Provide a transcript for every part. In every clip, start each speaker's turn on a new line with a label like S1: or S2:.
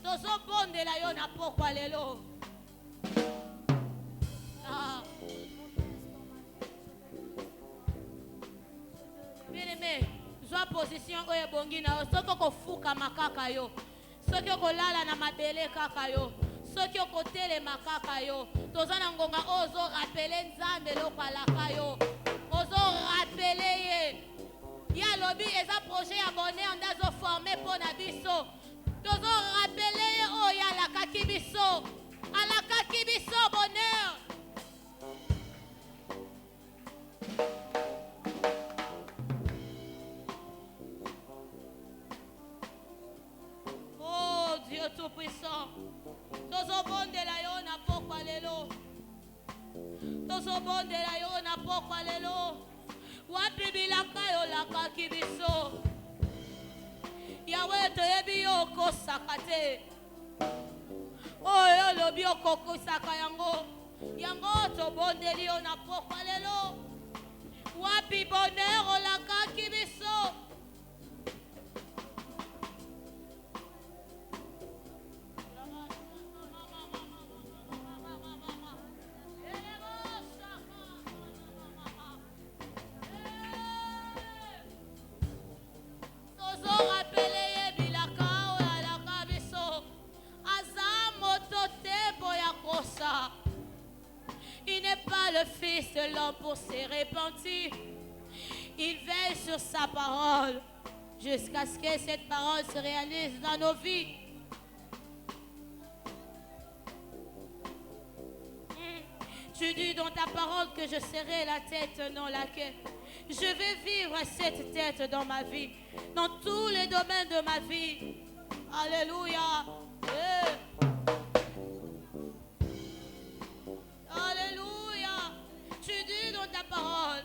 S1: tozobondela yo na pokwa lelo. Bien-aimé, zwa position oyo ebongi na yo. Soki okofuka makaka yo, soki okolala na mabele kaka yo, soki okotelema kaka yo, toza na ngonga oyo ozorapele Nzambe eloko alaka yo, ozorapele ye. Ye alobi eza projet ya bonheur nde azoforme mpo na biso. Tozorapele ye oyo alakaki biso, alakaki biso bonheur. Oh Dieu Tout-Puissant, tozobondela yo na pokwa lelo, tozobondela yo na pokwa lelo. Wapi bilaka yo lakaki biso, Yawe toyebi yo okosaka te, oyo lobi okokosaka yango, yango tobondeli yo na pokwa lelo. Wapi bonheur olakaki biso, il n'est pas le fils de l'homme pour se repentir. Il veille sur sa parole jusqu'à ce que cette parole se réalise dans nos vies. Tu dis dans ta parole que je serai la tête, non la queue. Je vais vivre cette tête dans ma vie, dans tous les domaines de ma vie. Alléluia. Alléluia. Tu dis dans ta parole,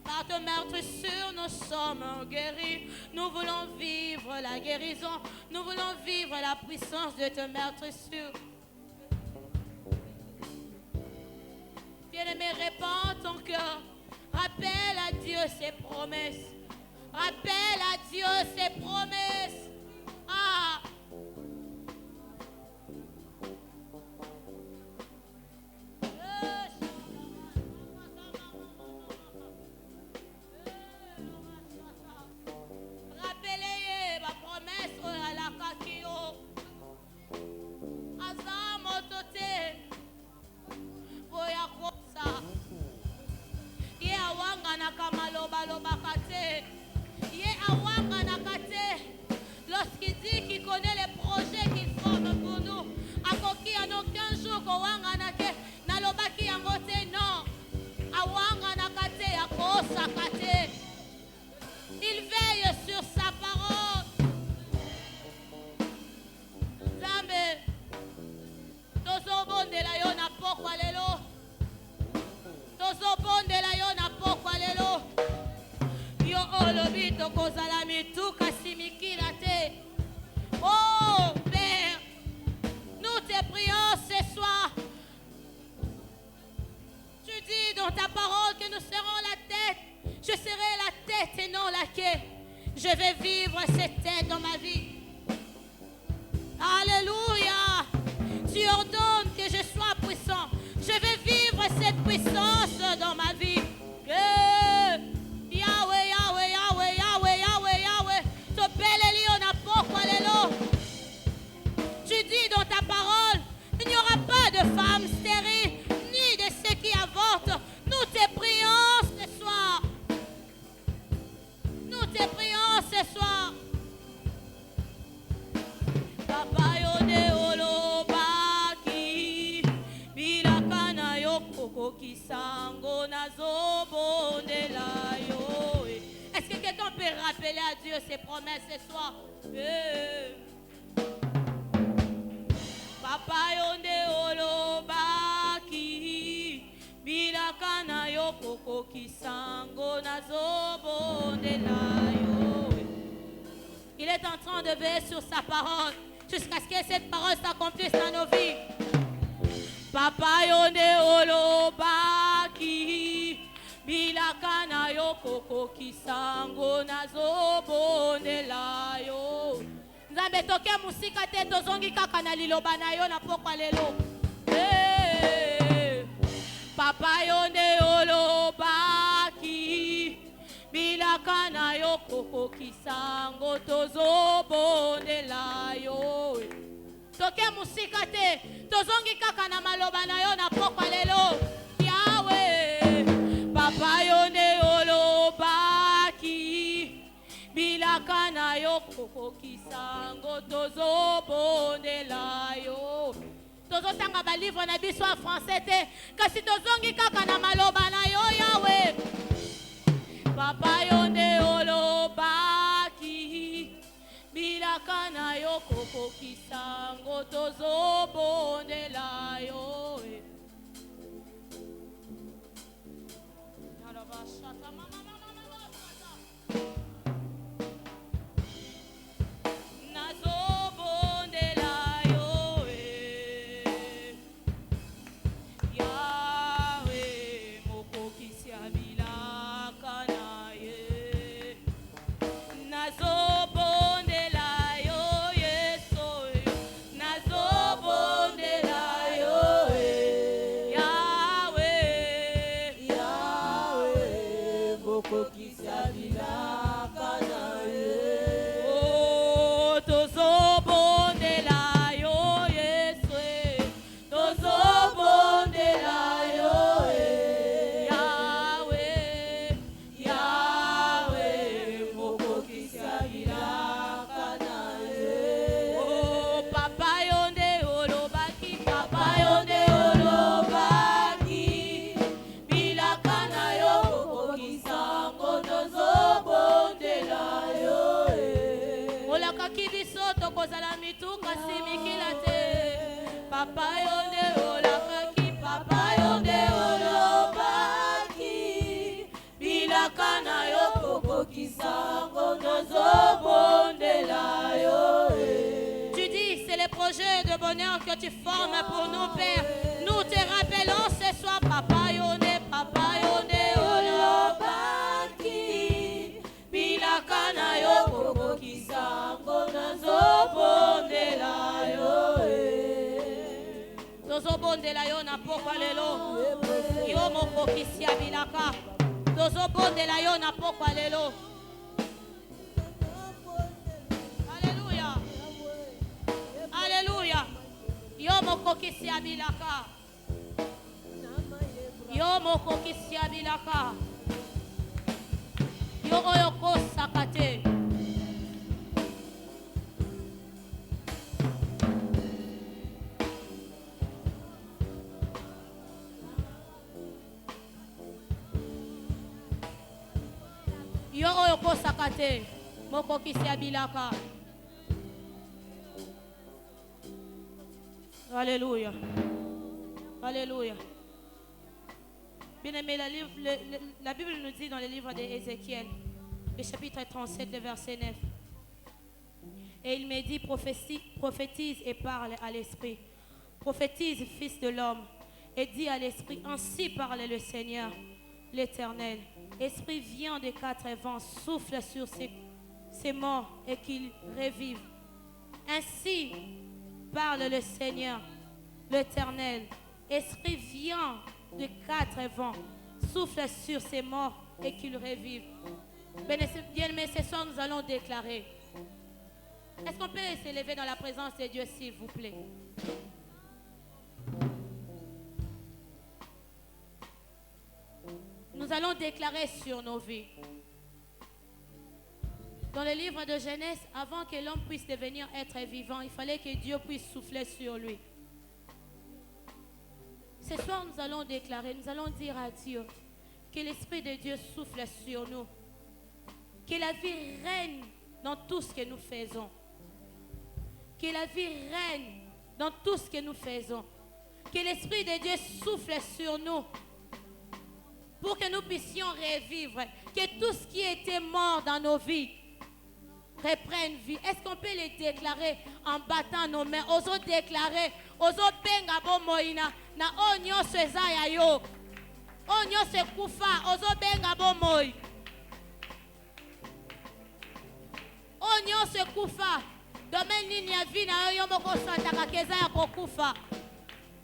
S1: par ton meurtrissure nous sommes guéris. Nous voulons vivre la guérison. Nous voulons vivre la puissance de ton meurtrissure. Bien-aimé, répands ton cœur. Rappelle à Dieu ses promesses. Rappelle à Dieu ses promesses. Ah! Rappelez ma promesse à la kakio. Azamotote. Boya kosa. Ye awanga na kamaloba loba kate. Ye awanga na kate. Lorsqu'il dit qu'il connaît les projets qu'il forme pour nous, akoki en aucun jour kowanga na ke na loba ki yangote non. Awanga na kate akosa kate. Il veille sur sa parole. Zambe tozobondela yo na pokwa lelo. Tozobondela yo na pokwa lelo. Yo olobi tokozala mituka simikila te. Oh Père, nous te prions ce soir. Tu dis dans ta parole que nous serons la tête. Je serai la tête et non la queue. Je vais vivre cette tête dans ma vie. Alléluia. Tu ordonnes que je sois puissant. Je vais vivre cette puissance dans ma vie. Yahweh, Yahweh, Yahweh, Yahweh, Yahweh, Yahweh. Tu dis dans ta parole, il n'y aura pas de femmes stériles, ni de ceux qui avortent. Nous te prions ce soir. Nous te prions ce soir. Papa yone olobaki bilakana yokoko kisango nazobondela yo. Est-ce que quelqu'un peut rappeler à Dieu ses promesses ce soir? Papa yone olobaki bilakana yokoko kisango nazobondela yo. Il est en train de veiller sur sa parole jusqu'à ce que cette parole s'accomplisse dans nos vies. Papa yone olobaki bilakana yokoko kisango nazobondela yo. Nzambe toke musika te tozongi kaka na liloba na yo na pokwa lelo. Papa yo nde olobaki bilaka na yo kokokisango tozobondela yo. Toke musika te tozongi kaka na maloba na yo na pokwa lelo. Yahweh, Papa yo nde olobaki bilaka na yo kokokisango tozobondela yo. Tozotanga ba livre na biso en français te kasi tozongi kaka na maloba na yo Yahweh. Papa yo nde olobaki bilaka na yo kokokisango tozobondela yo. Papa yonde olakaki, Papa yonde olobaki, bilaka na yo kokokisango tozobondela yo. Tu dis, c'est le projet de bonheur que tu formes pour nous, Père. Nous te rappelons ce soir, Papa yonde olobaki, bilaka na yo kokokisango tozobondela yo. Tozobondela yo na pokwa lelo. Yo mokokisi ya bilaka. Tozobondela yo na pokwa lelo. Alléluia. Alléluia. Yo mokokisi ya bilaka. Yo mokokisi ya bilaka. Yo oyo kosaka te. Yo oyo kosaka te mokokisi ya bilaka. Alléluia. Alléluia. Bien-aimé, la Bible nous dit dans le livre d'Ézéchiel, le chapitre 37, le verset 9. Et il me dit, prophétise et parle à l'esprit. Prophétise, fils de l'homme, et dis à l'esprit, ainsi parle le Seigneur, l'Éternel. Esprit, vient des quatre vents, souffle sur ces morts et qu'ils revivent. Ainsi parle le Seigneur, l'Éternel. Esprit, vient des quatre vents, souffle sur ces morts et qu'ils revivent. Bien, mais ce soir, nous allons déclarer. Est-ce qu'on peut s'élever dans la présence de Dieu, s'il vous plaît? Nous allons déclarer sur nos vies. Dans le livre de Genèse, avant que l'homme puisse devenir être vivant, il fallait que Dieu puisse souffler sur lui. Ce soir, nous allons déclarer, nous allons dire à Dieu que l'Esprit de Dieu souffle sur nous. Que la vie règne dans tout ce que nous faisons. Que la vie règne dans tout ce que nous faisons. Que l'Esprit de Dieu souffle sur nous. Pour que nous puissions revivre. Que tout ce qui était mort dans nos vies reprenne vie. Est-ce qu'on peut les déclarer en battant nos mains? Oso déclarer, oso benga bomoina na onyo sezaya yo. Onyo se kufa, oso benga bomoi. Onyo se kufa, Domaine nini ya vie na yo moko santaka keza ya kokufa.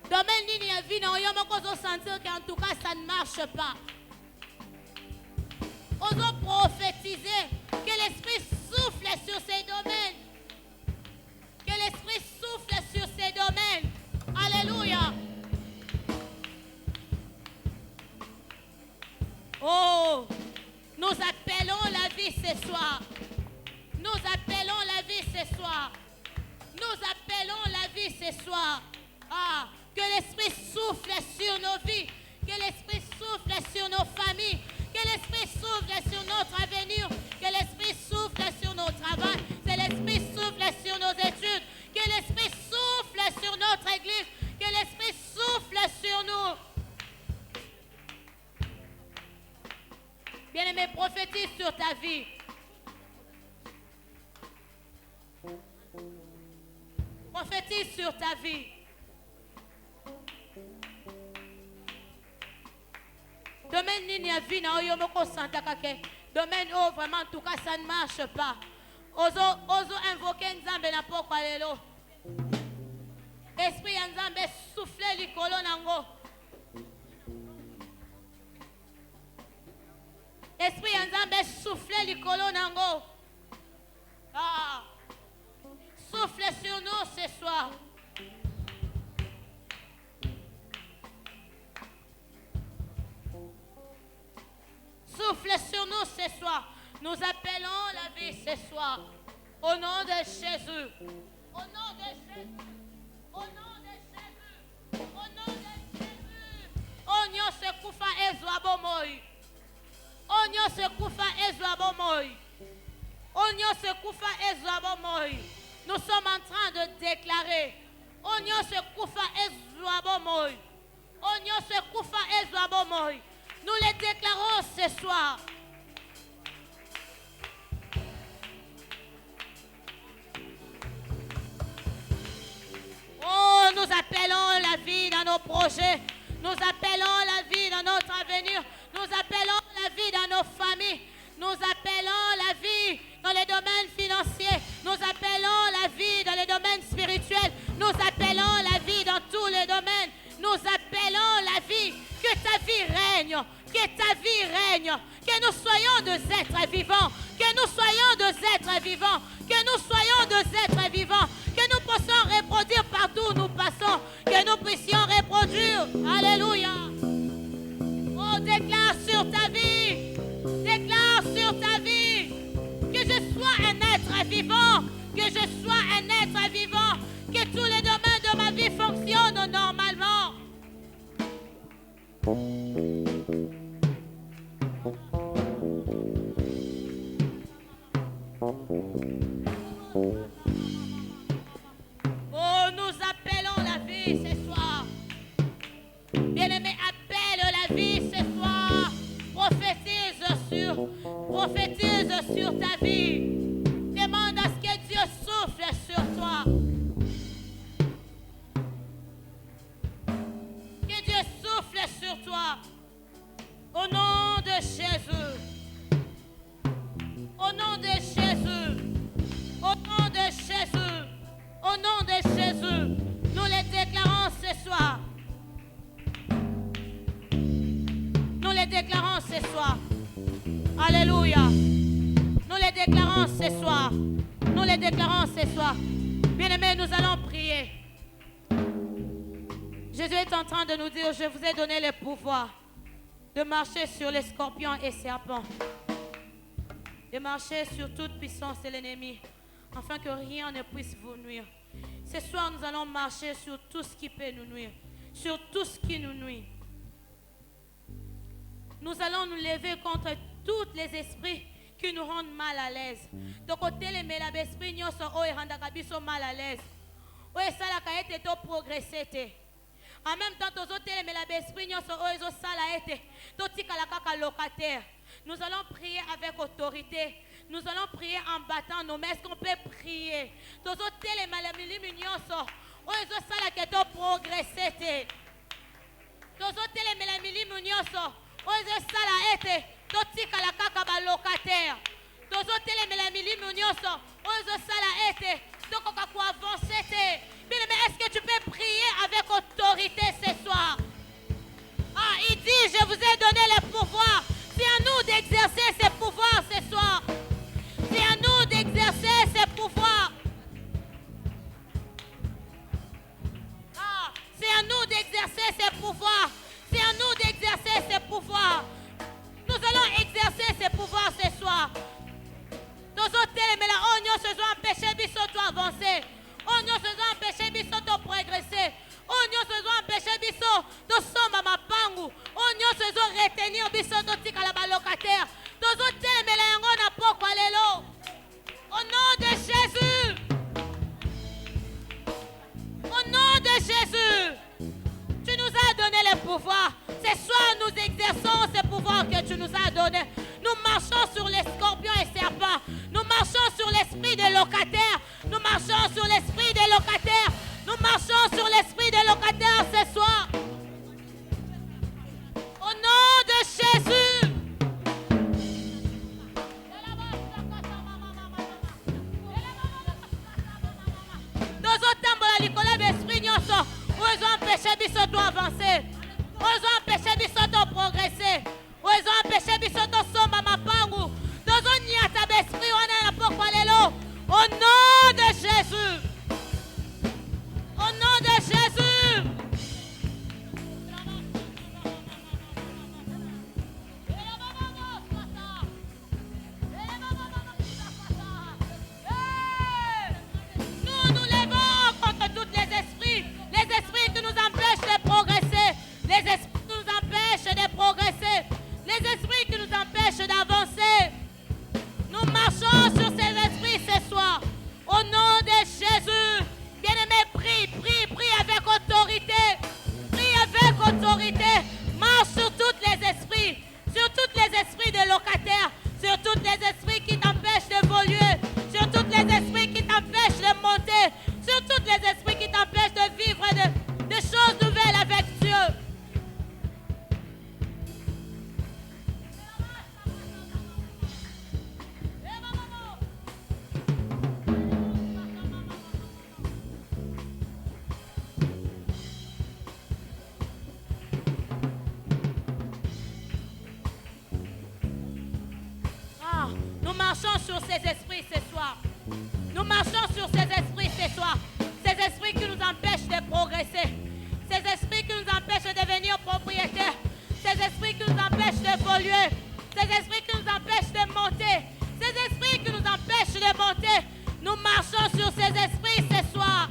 S1: Domaine nini ya vie na yo moko zo sentir qu'en tout cas ça ne marche pas. Osons prophétiser que l'Esprit souffle sur ces domaines. Que l'Esprit souffle sur ces domaines. Alléluia. Oh, nous appelons la vie ce soir. Nous appelons la vie ce soir. Nous appelons la vie ce soir. Ah, que l'Esprit souffle sur nos vies. Que l'Esprit souffle sur nos familles. Que l'Esprit souffle sur notre avenir. Que l'Esprit souffle sur nos travaux. Que l'Esprit souffle sur nos études. Que l'Esprit souffle sur notre église. Que l'Esprit souffle sur nous. Bien-aimé, prophétise sur ta vie. Prophétise sur ta vie. Domaine nini ya vie na oyo moko santaka ke. Domaine où vraiment en tout cas ça ne marche pas. Ozo invoquer Nzambe na poko lelo. Esprit ya Nzambe souffle likolo nango. Esprit ya Nzambe souffle likolo nango. Ah. Souffle sur nous ce soir. Souffle sur nous ce soir. Nous appelons la vie ce soir. Au nom de Jésus. Au nom de Jésus. Au nom de Jésus. Au nom de Jésus. Onyo se kufa ezwa bomoi. Onyo se kufa ezwa bomoi. Onyo se kufa ezwa bomoi. Nous sommes en train de déclarer. Onyo se kufa ezwa bomoi. Onyo se kufa ezwa bomoi. Nous les déclarons ce soir. Oh, nous appelons la vie dans nos projets. Nous appelons la vie dans notre avenir. Nous appelons la vie dans nos familles. Nous appelons la vie dans les domaines financiers. Nous appelons la vie dans les domaines spirituels. Nous appelons la vie dans tous les domaines. Nous appelons la vie. Que ta vie règne. Que ta vie règne. Que nous soyons des êtres vivants. Que nous soyons des êtres vivants. Que nous soyons des êtres vivants. Que nous puissions reproduire partout où nous passons. Que nous puissions reproduire. Alléluia. Oh, déclare sur ta vie. Déclare sur ta vie. Que je sois un être vivant. Que je sois un être vivant. Que tous les domaines de ma vie fonctionnent normalement. Oh, nous appelons la vie ce soir. Bien-aimé, appelle la vie ce soir. Prophétise sur ta vie. Demande à ce que Dieu souffle sur toi. Que Dieu souffle sur toi. Au nom de Jésus. Au nom de Jésus. Au nom de Jésus. Au nom de Jésus. Nous les déclarons ce soir. Nous les déclarons ce soir. Alléluia. Nous les déclarons ce soir. Nous les déclarons ce soir. Bien-aimés, nous allons prier. Jésus est en train de nous dire, je vous ai donné le pouvoir de marcher sur les scorpions et serpents. De marcher sur toute puissance de l'ennemi, afin que rien ne puisse vous nuire. Ce soir, nous allons marcher sur tout ce qui peut nous nuire. Sur tout ce qui nous nuit. Nous allons nous lever contre tous les esprits qui nous rendent mal à l'aise. De côté, les esprits nous rendent mal à l'aise. Oui, ça a été progressé. En même temps, tous les esprits nous locataire. Nous allons prier avec autorité. Nous allons prier en battant nos mains. Est-ce qu'on peut prier? Tous les malamilim nyonso. Ozo sala keto progressé. Tous les malamilim nyonso. Ozo sala ete. Totika la kaka ba locataire. Tous les malamilim nyonso. Ozo sala ete. To Bien-aimé, est-ce que tu peux prier avec autorité ce soir? Ah, il dit, je vous ai donné le pouvoir. C'est à nous d'exercer ce pouvoir ce soir. C'est à nous d'exercer ce pouvoir. Ah, c'est à nous d'exercer ce pouvoir. C'est à nous d'exercer ce pouvoir. Nous allons exercer ce pouvoir ce soir. Nos hôtels, mais là, on ne se doit empêcher de avancer. On ne se doit empêcher de progresser. On ne se doit empêcher de sommer ma pangu. On ne se doit retenir de tika la locataire. Nos hôtels, mais là, on n'a pas quoi les lots. Au nom de Jésus. Au nom de Jésus. Tu nous as donné le pouvoir. Ce soir, nous exerçons ce pouvoir que tu nous as donné. Nous marchons sur les scorpions et serpents. Nous marchons sur l'esprit des locataires. Nous marchons sur l'esprit des locataires. Nous marchons sur l'esprit des locataires ce soir. Au nom de Jésus. Nous autres, l'esprit nyonso. Ils ont empêché de avancer. Ils ont empêché de progresser. Ils ont empêché de sommer ma pangu. Nous avons esprit, on a pas quoi les lots. Au nom de Jésus. Au nom de Jésus. Nous nous levons contre tous les esprits qui nous empêchent de progresser, les esprits qui nous empêchent de progresser, les esprits qui nous empêchent d'avancer. Nous marchons sur ces esprits ce soir. Au nom de Jésus. Bien-aimé, prie avec autorité. Prie avec autorité. Marche sur tous les esprits. Sur tous les esprits de locataires. Sur tous les esprits qui t'empêchent d'évoluer. Sur tous les esprits qui t'empêchent de monter. Sur tous les esprits qui t'empêchent de vivre de choses nouvelles avec Dieu. Nous marchons sur ces esprits ce soir. Nous marchons sur ces esprits ce soir. Ces esprits qui nous empêchent de progresser. Ces esprits qui nous empêchent de devenir propriétaires. Ces esprits qui nous empêchent d'évoluer. Ces esprits qui nous empêchent de monter. Ces esprits qui nous empêchent de monter. Nous marchons sur ces esprits ce soir.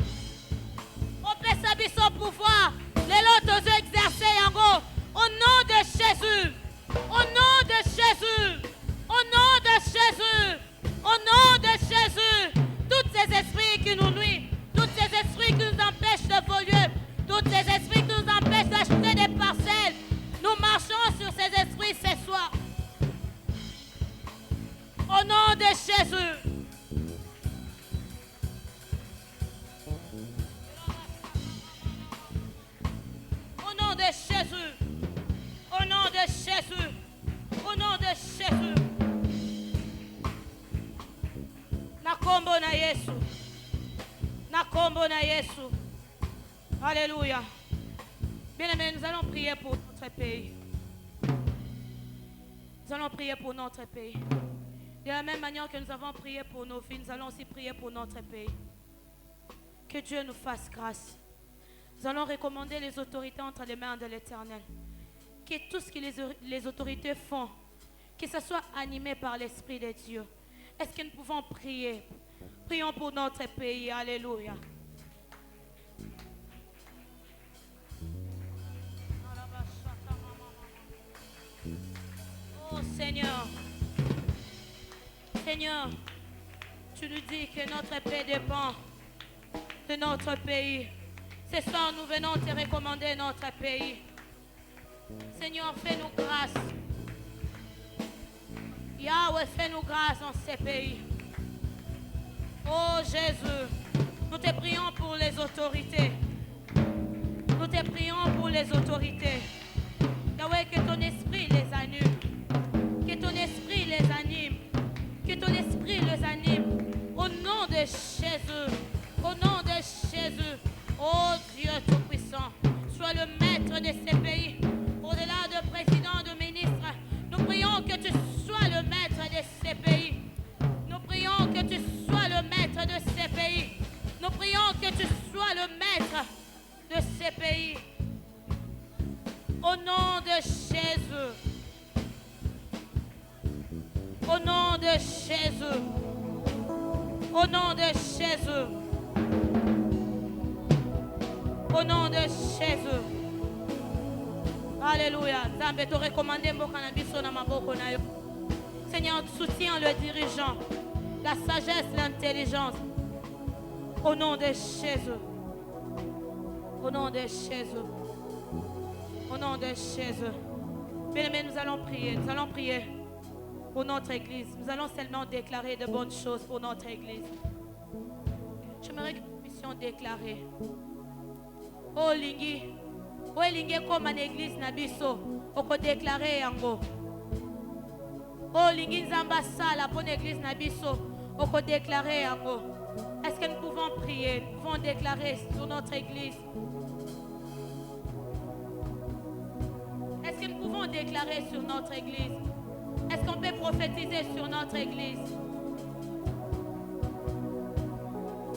S1: On peut s'habiller son pouvoir. Les autres exercer en gros. Au nom de Jésus. Au nom de Jésus. Au nom de Jésus. Au nom de Jésus. Tous ces esprits qui nous nuisent. Tous ces esprits qui nous empêchent d'évoluer. Tous ces esprits qui nous empêchent d'acheter des parcelles. Nous marchons sur ces esprits ce soir. Au nom de Jésus. Au nom de Jésus. Au nom de Jésus. Au nom de Jésus. Na kombo na Yesu. Na kombo na Yesu. Alléluia. Bien-aimés, nous allons prier pour notre pays. Nous allons prier pour notre pays. De la même manière que nous avons prié pour nos filles, nous allons aussi prier pour notre pays. Que Dieu nous fasse grâce. Nous allons recommander les autorités entre les mains de l'Éternel. Que tout ce que les autorités font, que ce soit animé par l'Esprit de Dieu. Est-ce que nous pouvons prier? Prions pour notre pays. Alléluia. Oh Seigneur. Seigneur, tu nous dis que notre paix dépend de notre pays. Ce soir, nous venons te recommander notre pays. Seigneur, fais-nous grâce. Yahweh, fais-nous grâce dans ces pays. Oh Jésus, nous te prions pour les autorités. Nous te prions pour les autorités. Yahweh, que ton esprit les anime. Que ton esprit les anime. Que ton esprit les anime. Au nom de Jésus. de ces pays. Au nom de Jésus. Au nom de Jésus. Au nom de Jésus. Au nom de Jésus. Alléluia. Nzambe te recommande mboka na biso na maboko na yo. Seigneur, soutiens le dirigeant, la sagesse, l'intelligence. Au nom de Jésus. Au nom de Jésus. Au nom de Jésus. Bien-aimés, nous allons prier. Nous allons prier pour notre église. Nous allons seulement déclarer de bonnes choses pour notre église. J'aimerais que nous puissions déclarer. Oh lingi. Oh lingi comme une église na biso. Oko déclarer yango. Oh lingi nzamba sala pour une église na biso. Oko déclarer yango. Est-ce que nous pouvons prier? Nous pouvons déclarer sur notre église. Est-ce que nous pouvons déclarer sur notre église? Est-ce qu'on peut prophétiser sur notre église?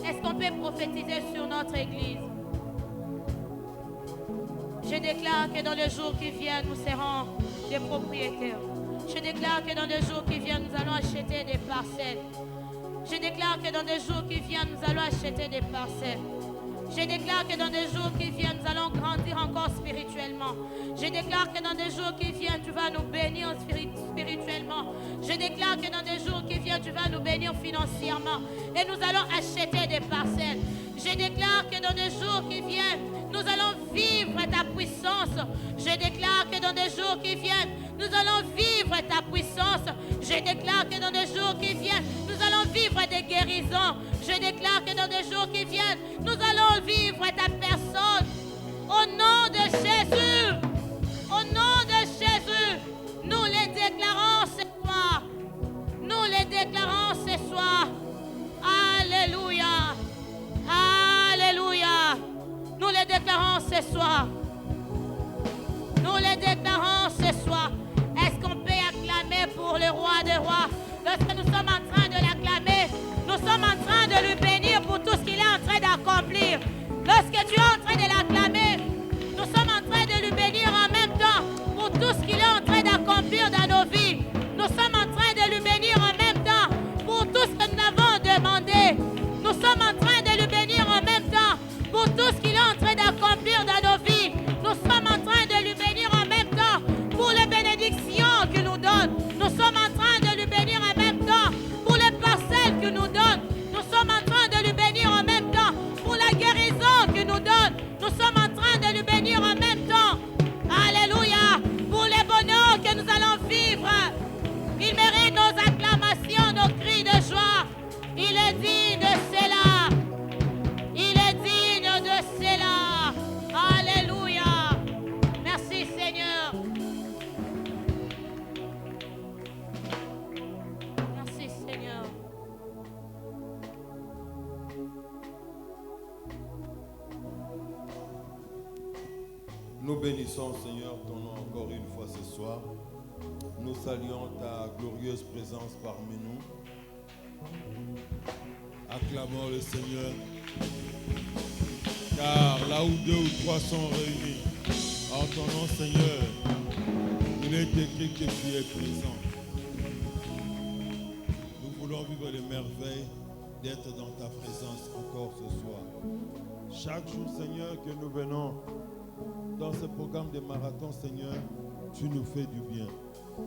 S1: Est-ce qu'on peut prophétiser sur notre église? Je déclare que dans les jours qui viennent, nous serons des propriétaires. Je déclare que dans les jours qui viennent, nous allons acheter des parcelles. Je déclare que dans les jours qui viennent, nous allons acheter des parcelles. Je déclare que dans les jours qui viennent, nous allons grandir encore spirituellement. Je déclare que dans les jours qui viennent, tu vas nous bénir spirituellement. Je déclare que dans les jours qui viennent, tu vas nous bénir financièrement. Et nous allons acheter des parcelles. Je déclare que dans les jours qui viennent, nous allons vivre ta puissance. Je déclare que dans les jours qui viennent, nous allons vivre ta puissance. Je déclare que dans les jours qui viennent, nous allons vivre des guérisons. Je déclare que dans les jours qui viennent, nous allons vivre ta personne. Au nom de Jésus, au nom de Jésus, nous les déclarons ce soir. Nous les déclarons ce soir. Alléluia. Alléluia. Nous les déclarons ce soir. Nous les déclarons ce soir. Est-ce qu'on peut acclamer pour le roi des rois? Lorsque nous sommes en train de l'acclamer, nous sommes en train de lui bénir pour tout ce qu'il est en train d'accomplir. Lorsque tu es en train de l'acclamer, nous sommes en train de lui bénir en même temps pour tout ce qu'il est en train d'accomplir dans nos vies. Nous sommes en train de lui bénir en même temps pour tout ce que nous avons demandé. Nous sommes en train de lui bénir en même temps pour tout ce qu'il est en train d'accomplir dans nos vies. Nous sommes en train de lui bénir en même temps pour les bénédictions qu'il nous donne. Nous sommes en train de lui bénir en même temps pour les parcelles qu'il nous donne. Nous sommes en train de lui bénir en même temps pour la guérison qu'il nous donne. Nous sommes en train de lui bénir en même temps. Alléluia. Pour les bonheurs que nous allons vivre. Il mérite nos acclamations, nos cris de joie. Il est digne de cela. Il est digne de cela. Alléluia. Merci Seigneur. Merci Seigneur.
S2: Nous bénissons Seigneur ton nom encore une fois ce soir. Nous saluons ta glorieuse présence parmi nous. Acclamons le Seigneur. Car là où 2 ou 3 sont réunis, en ton nom Seigneur, il est écrit que tu es présent. Nous voulons vivre les merveilles d'être dans ta présence encore ce soir. Chaque jour Seigneur que nous venons dans ce programme de marathon Seigneur, tu nous fais du bien.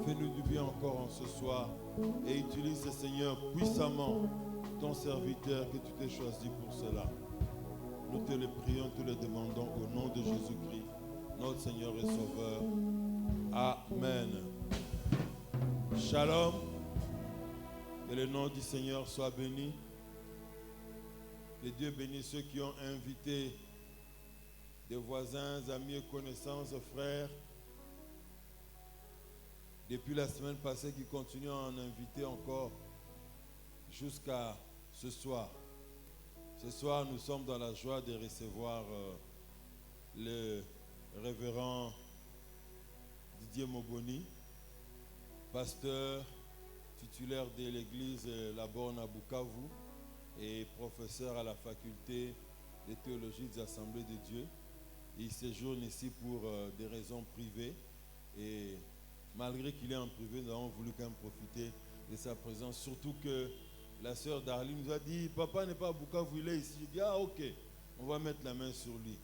S2: Fais-nous du bien encore en ce soir et utilise Seigneur puissamment ton serviteur que tu t'es choisi pour cela. Nous te le prions, te le demandons au nom de Jésus-Christ, notre Seigneur et Sauveur. Amen. Shalom. Que le nom du Seigneur soit béni. Que Dieu bénisse ceux qui ont invité des voisins, amis et connaissances, frères. Depuis la semaine passée, qui continuent à en inviter encore jusqu'à ce soir. Ce soir, nous sommes dans la joie de recevoir le révérend Didier Moboni, pasteur titulaire de l'église La Borne à Bukavu et professeur à la faculté de théologie des Assemblées de Dieu. Il séjourne ici pour des raisons privées. Et malgré qu'il est en privé, nous avons voulu quand même profiter de sa présence. Surtout que la sœur Darlene nous a dit, papa n'est pas à Bukavu, il est ici. J'ai dit, ah ok, on va mettre la main sur lui.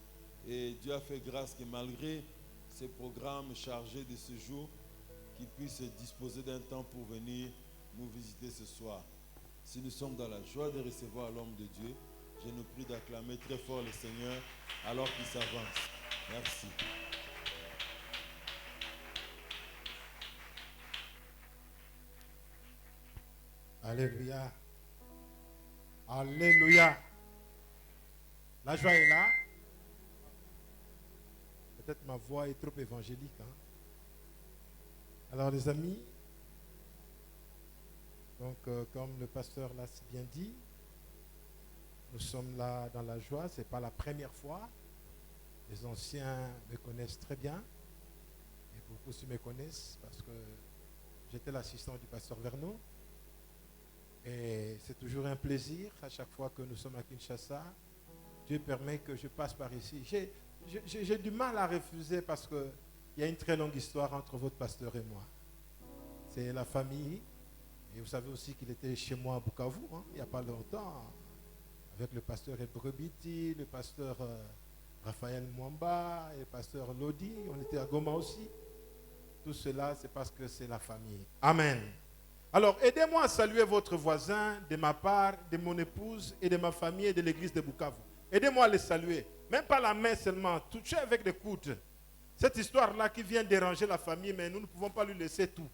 S2: Et Dieu a fait grâce que malgré ces programmes chargés de ce jour, qu'il puisse disposer d'un temps pour venir nous visiter ce soir. Si nous sommes dans la joie de recevoir l'homme de Dieu, je nous prie d'acclamer très fort le Seigneur alors qu'il s'avance. Merci.
S3: Alléluia. Alléluia. La joie est là. Peut-être ma voix est trop évangélique. Alors les amis, donc comme le pasteur l'a si bien dit, nous sommes là dans la joie. Ce n'est pas la première fois. Les anciens me connaissent très bien. Et beaucoup aussi me connaissent parce que j'étais l'assistant du pasteur Vernon. Et c'est toujours un plaisir à chaque fois que nous sommes à Kinshasa. Dieu permet que je passe par ici. J'ai du mal à refuser parce qu'il y a une très longue histoire entre votre pasteur et moi. C'est la famille. Et vous savez aussi qu'il était chez moi à Bukavu, il n'y a pas longtemps, avec le pasteur Ebrebiti, le pasteur Raphaël Mwamba et le pasteur Lodi. On était à Goma aussi. Tout cela, c'est parce que c'est la famille. Amen. Alors, aidez-moi à saluer votre voisin de ma part, de mon épouse et de ma famille et de l'église de Bukavu. Aidez-moi à les saluer. Même pas la main seulement, touchez avec les coudes. Cette histoire-là qui vient déranger la famille, mais nous ne pouvons pas lui laisser tout.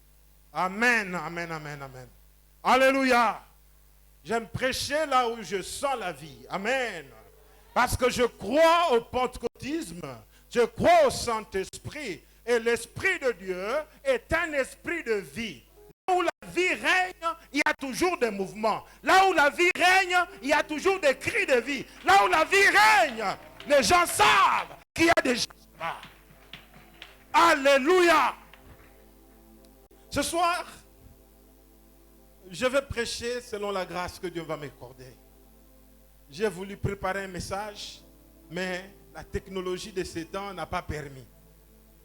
S3: Amen, amen, amen, amen. Alléluia. J'aime prêcher là où je sens la vie. Amen. Parce que je crois au pentecôtisme, je crois au Saint-Esprit. Et l'Esprit de Dieu est un esprit de vie. Là où la vie règne, il y a toujours des mouvements. Là où la vie règne, il y a toujours des cris de vie. Là où la vie règne, les gens savent qu'il y a des gens. Alléluia. Ce soir, je vais prêcher selon la grâce que Dieu va m'accorder. J'ai voulu préparer un message, mais la technologie de ces temps n'a pas permis.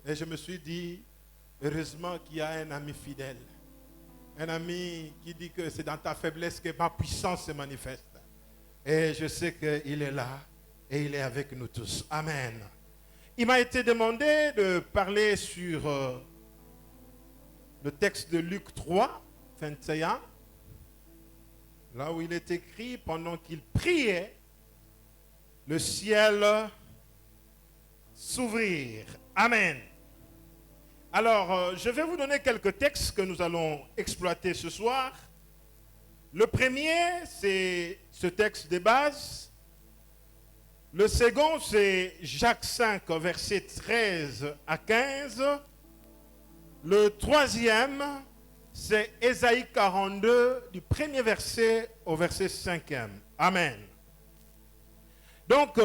S3: Et je me suis dit, heureusement qu'il y a un ami fidèle. Un ami qui dit que c'est dans ta faiblesse que ma puissance se manifeste. Et je sais qu'il est là et il est avec nous tous. Amen. Il m'a été demandé de parler sur le texte de Luc 3, 21, là où il est écrit, pendant qu'il priait, le ciel s'ouvrir. Amen. Alors, je vais vous donner quelques textes que nous allons exploiter ce soir. Le premier, c'est ce texte de base. Le second, c'est Jacques 5, versets 13 à 15. Le troisième, c'est Ésaïe 42, du premier verset au verset 5e. Amen. Donc,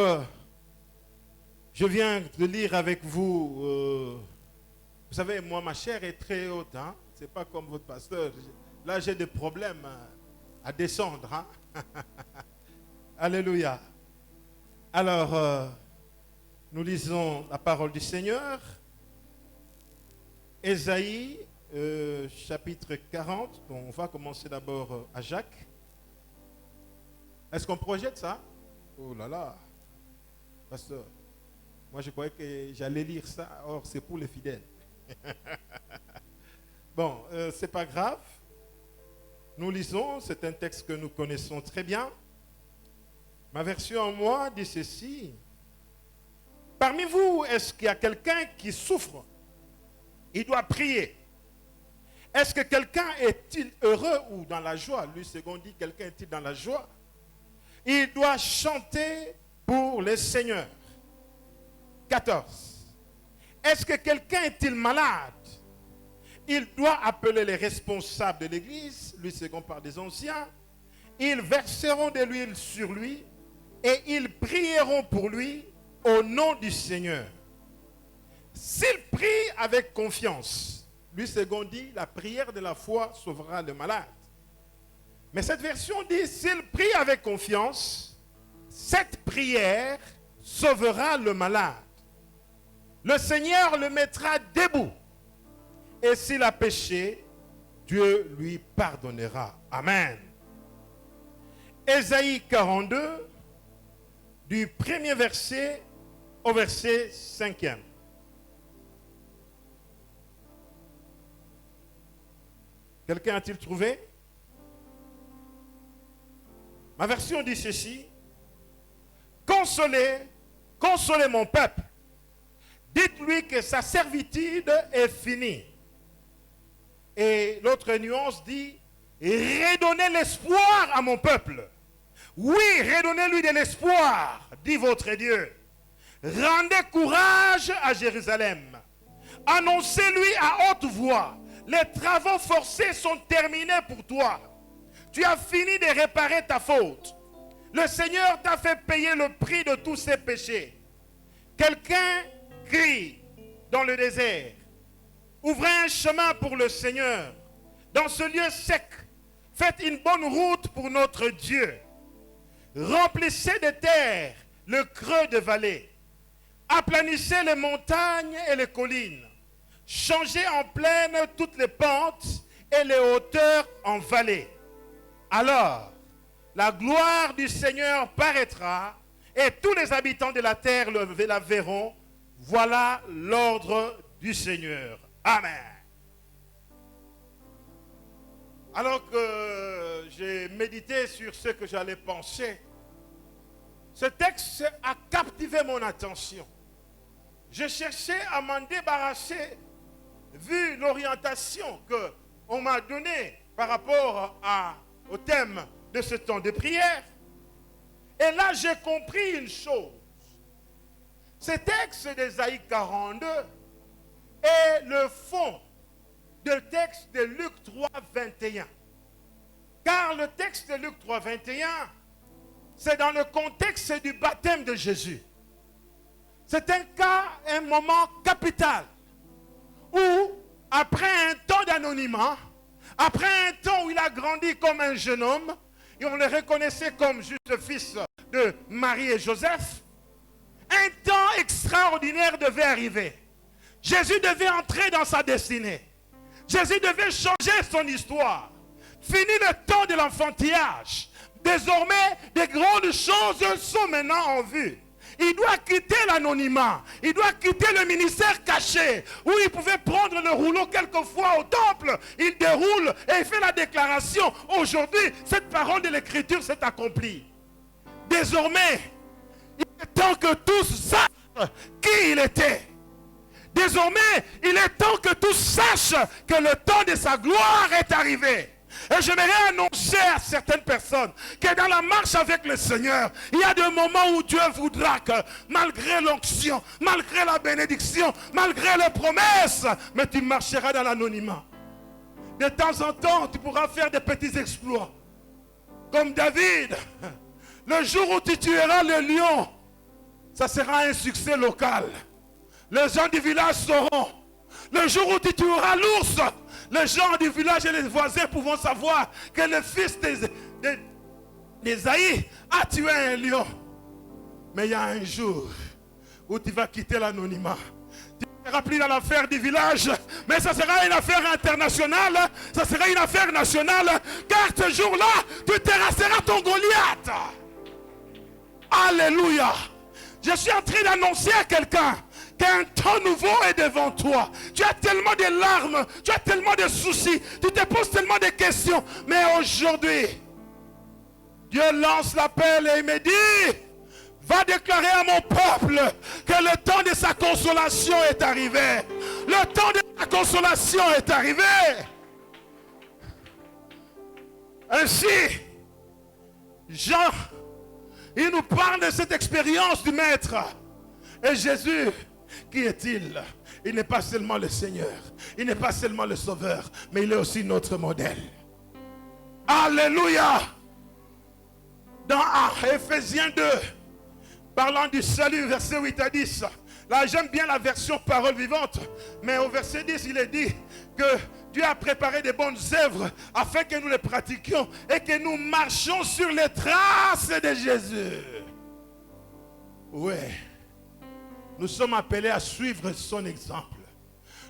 S3: je viens de lire avec vous... vous savez, moi, ma chair est très haute. Hein? Ce n'est pas comme votre pasteur. Là, j'ai des problèmes à descendre. Hein? Alléluia. Alors, nous lisons la parole du Seigneur. Ésaïe, chapitre 40. Bon, on va commencer d'abord à Jacques. Est-ce qu'on projette ça? Oh là là. Pasteur, moi je croyais que j'allais lire ça. Or, c'est pour les fidèles. Bon, c'est pas grave. Nous lisons, c'est un texte que nous connaissons très bien. Ma version en moi dit ceci. Parmi vous, est-ce qu'il y a quelqu'un qui souffre? Il doit prier. Est-ce que quelqu'un est-il heureux ou dans la joie? Lui, second dit, quelqu'un est-il dans la joie? Il doit chanter pour le Seigneur. 14. Est-ce que quelqu'un est-il malade? Il doit appeler les responsables de l'église, lui second par des anciens. Ils verseront de l'huile sur lui et ils prieront pour lui au nom du Seigneur. S'il prie avec confiance, lui second dit, la prière de la foi sauvera le malade. Mais cette version dit, s'il prie avec confiance, cette prière sauvera le malade. le Seigneur le mettra debout. Et s'il a péché, Dieu lui pardonnera. Amen. Ésaïe 42, du premier verset au verset 5e. Quelqu'un a-t-il trouvé? Ma version dit ceci. Consolez, consolez mon peuple. Dites-lui que sa servitude est finie. Et l'autre nuance dit, redonnez l'espoir à mon peuple. Oui, redonnez-lui de l'espoir, dit votre Dieu. Rendez courage à Jérusalem. Annoncez-lui à haute voix. Les travaux forcés sont terminés pour toi. Tu as fini de réparer ta faute. Le Seigneur t'a fait payer le prix de tous ses péchés. Quelqu'un crie dans le désert. Ouvrez un chemin pour le Seigneur. Dans ce lieu sec, faites une bonne route pour notre Dieu. Remplissez de terre le creux de vallée. Aplanissez les montagnes et les collines. Changez en plaine toutes les pentes et les hauteurs en vallée. Alors, la gloire du Seigneur paraîtra et tous les habitants de la terre la verront. Voilà l'ordre du Seigneur. Amen. Alors que j'ai médité sur ce que j'allais penser, ce texte a captivé mon attention. Je cherchais à m'en débarrasser vu l'orientation qu'on m'a donnée par rapport au thème de ce temps de prière. Et là, j'ai compris une chose. Ce texte d'Ésaïe 42 est le fond du texte de Luc 3, 21. Car le texte de Luc 3, 21, c'est dans le contexte du baptême de Jésus. C'est un cas, un moment capital, où après un temps d'anonymat, après un temps où il a grandi comme un jeune homme, et on le reconnaissait comme juste fils de Marie et Joseph, un temps extraordinaire devait arriver. Jésus devait entrer dans sa destinée. Jésus devait changer son histoire. Fini le temps de l'enfantillage. Désormais, des grandes choses sont maintenant en vue. Il doit quitter l'anonymat. Il doit quitter le ministère caché où il pouvait prendre le rouleau quelquefois au temple. Il déroule et il fait la déclaration. Aujourd'hui, cette parole de l'Écriture s'est accomplie. Désormais, il est temps que tous sachent qui il était. Désormais, il est temps que tous sachent que le temps de sa gloire est arrivé. Et j'aimerais annoncer à certaines personnes que dans la marche avec le Seigneur, il y a des moments où Dieu voudra que, malgré l'onction, malgré la bénédiction, malgré les promesses, mais tu marcheras dans l'anonymat. De temps en temps, tu pourras faire des petits exploits. Comme David, le jour où tu tueras le lion, ça sera un succès local. Les gens du village sauront. Le jour où tu tueras l'ours, les gens du village et les voisins pourront savoir que le fils d'Ésaïe a tué un lion. Mais il y a un jour où tu vas quitter l'anonymat. Tu ne seras plus dans l'affaire du village, mais ça sera une affaire internationale, ça sera une affaire nationale, car ce jour-là, tu terrasseras ton Goliath. Alléluia. Je suis en train d'annoncer à quelqu'un qu'un temps nouveau est devant toi. Tu as tellement de larmes, tu as tellement de soucis, tu te poses tellement de questions. Mais aujourd'hui, Dieu lance l'appel et il me dit, va déclarer à mon peuple que le temps de sa consolation est arrivé. Le temps de sa consolation est arrivé. Ainsi, Jean, il nous parle de cette expérience du Maître. Et Jésus, qui est-il? Il n'est pas seulement le Seigneur, il n'est pas seulement le Sauveur, mais il est aussi notre modèle. Alléluia. Dans Éphésiens 2, parlant du salut, verset 8 à 10. Là, j'aime bien la version parole vivante, mais au verset 10, il est dit que Dieu a préparé de bonnes œuvres afin que nous les pratiquions et que nous marchions sur les traces de Jésus. Ouais. Nous sommes appelés à suivre son exemple.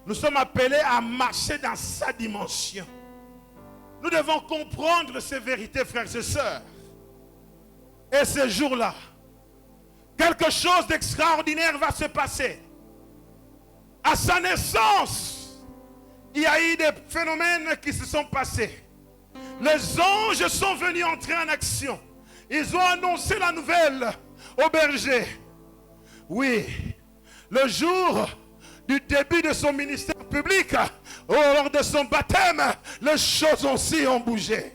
S3: Nous sommes appelés à marcher dans sa dimension. Nous devons comprendre ces vérités, frères et sœurs. Et ce jour-là, quelque chose d'extraordinaire va se passer. À sa naissance, il y a eu des phénomènes qui se sont passés. Les anges sont venus entrer en action. Ils ont annoncé la nouvelle aux bergers. Oui, le jour du début de son ministère public, lors de son baptême, les choses aussi ont bougé.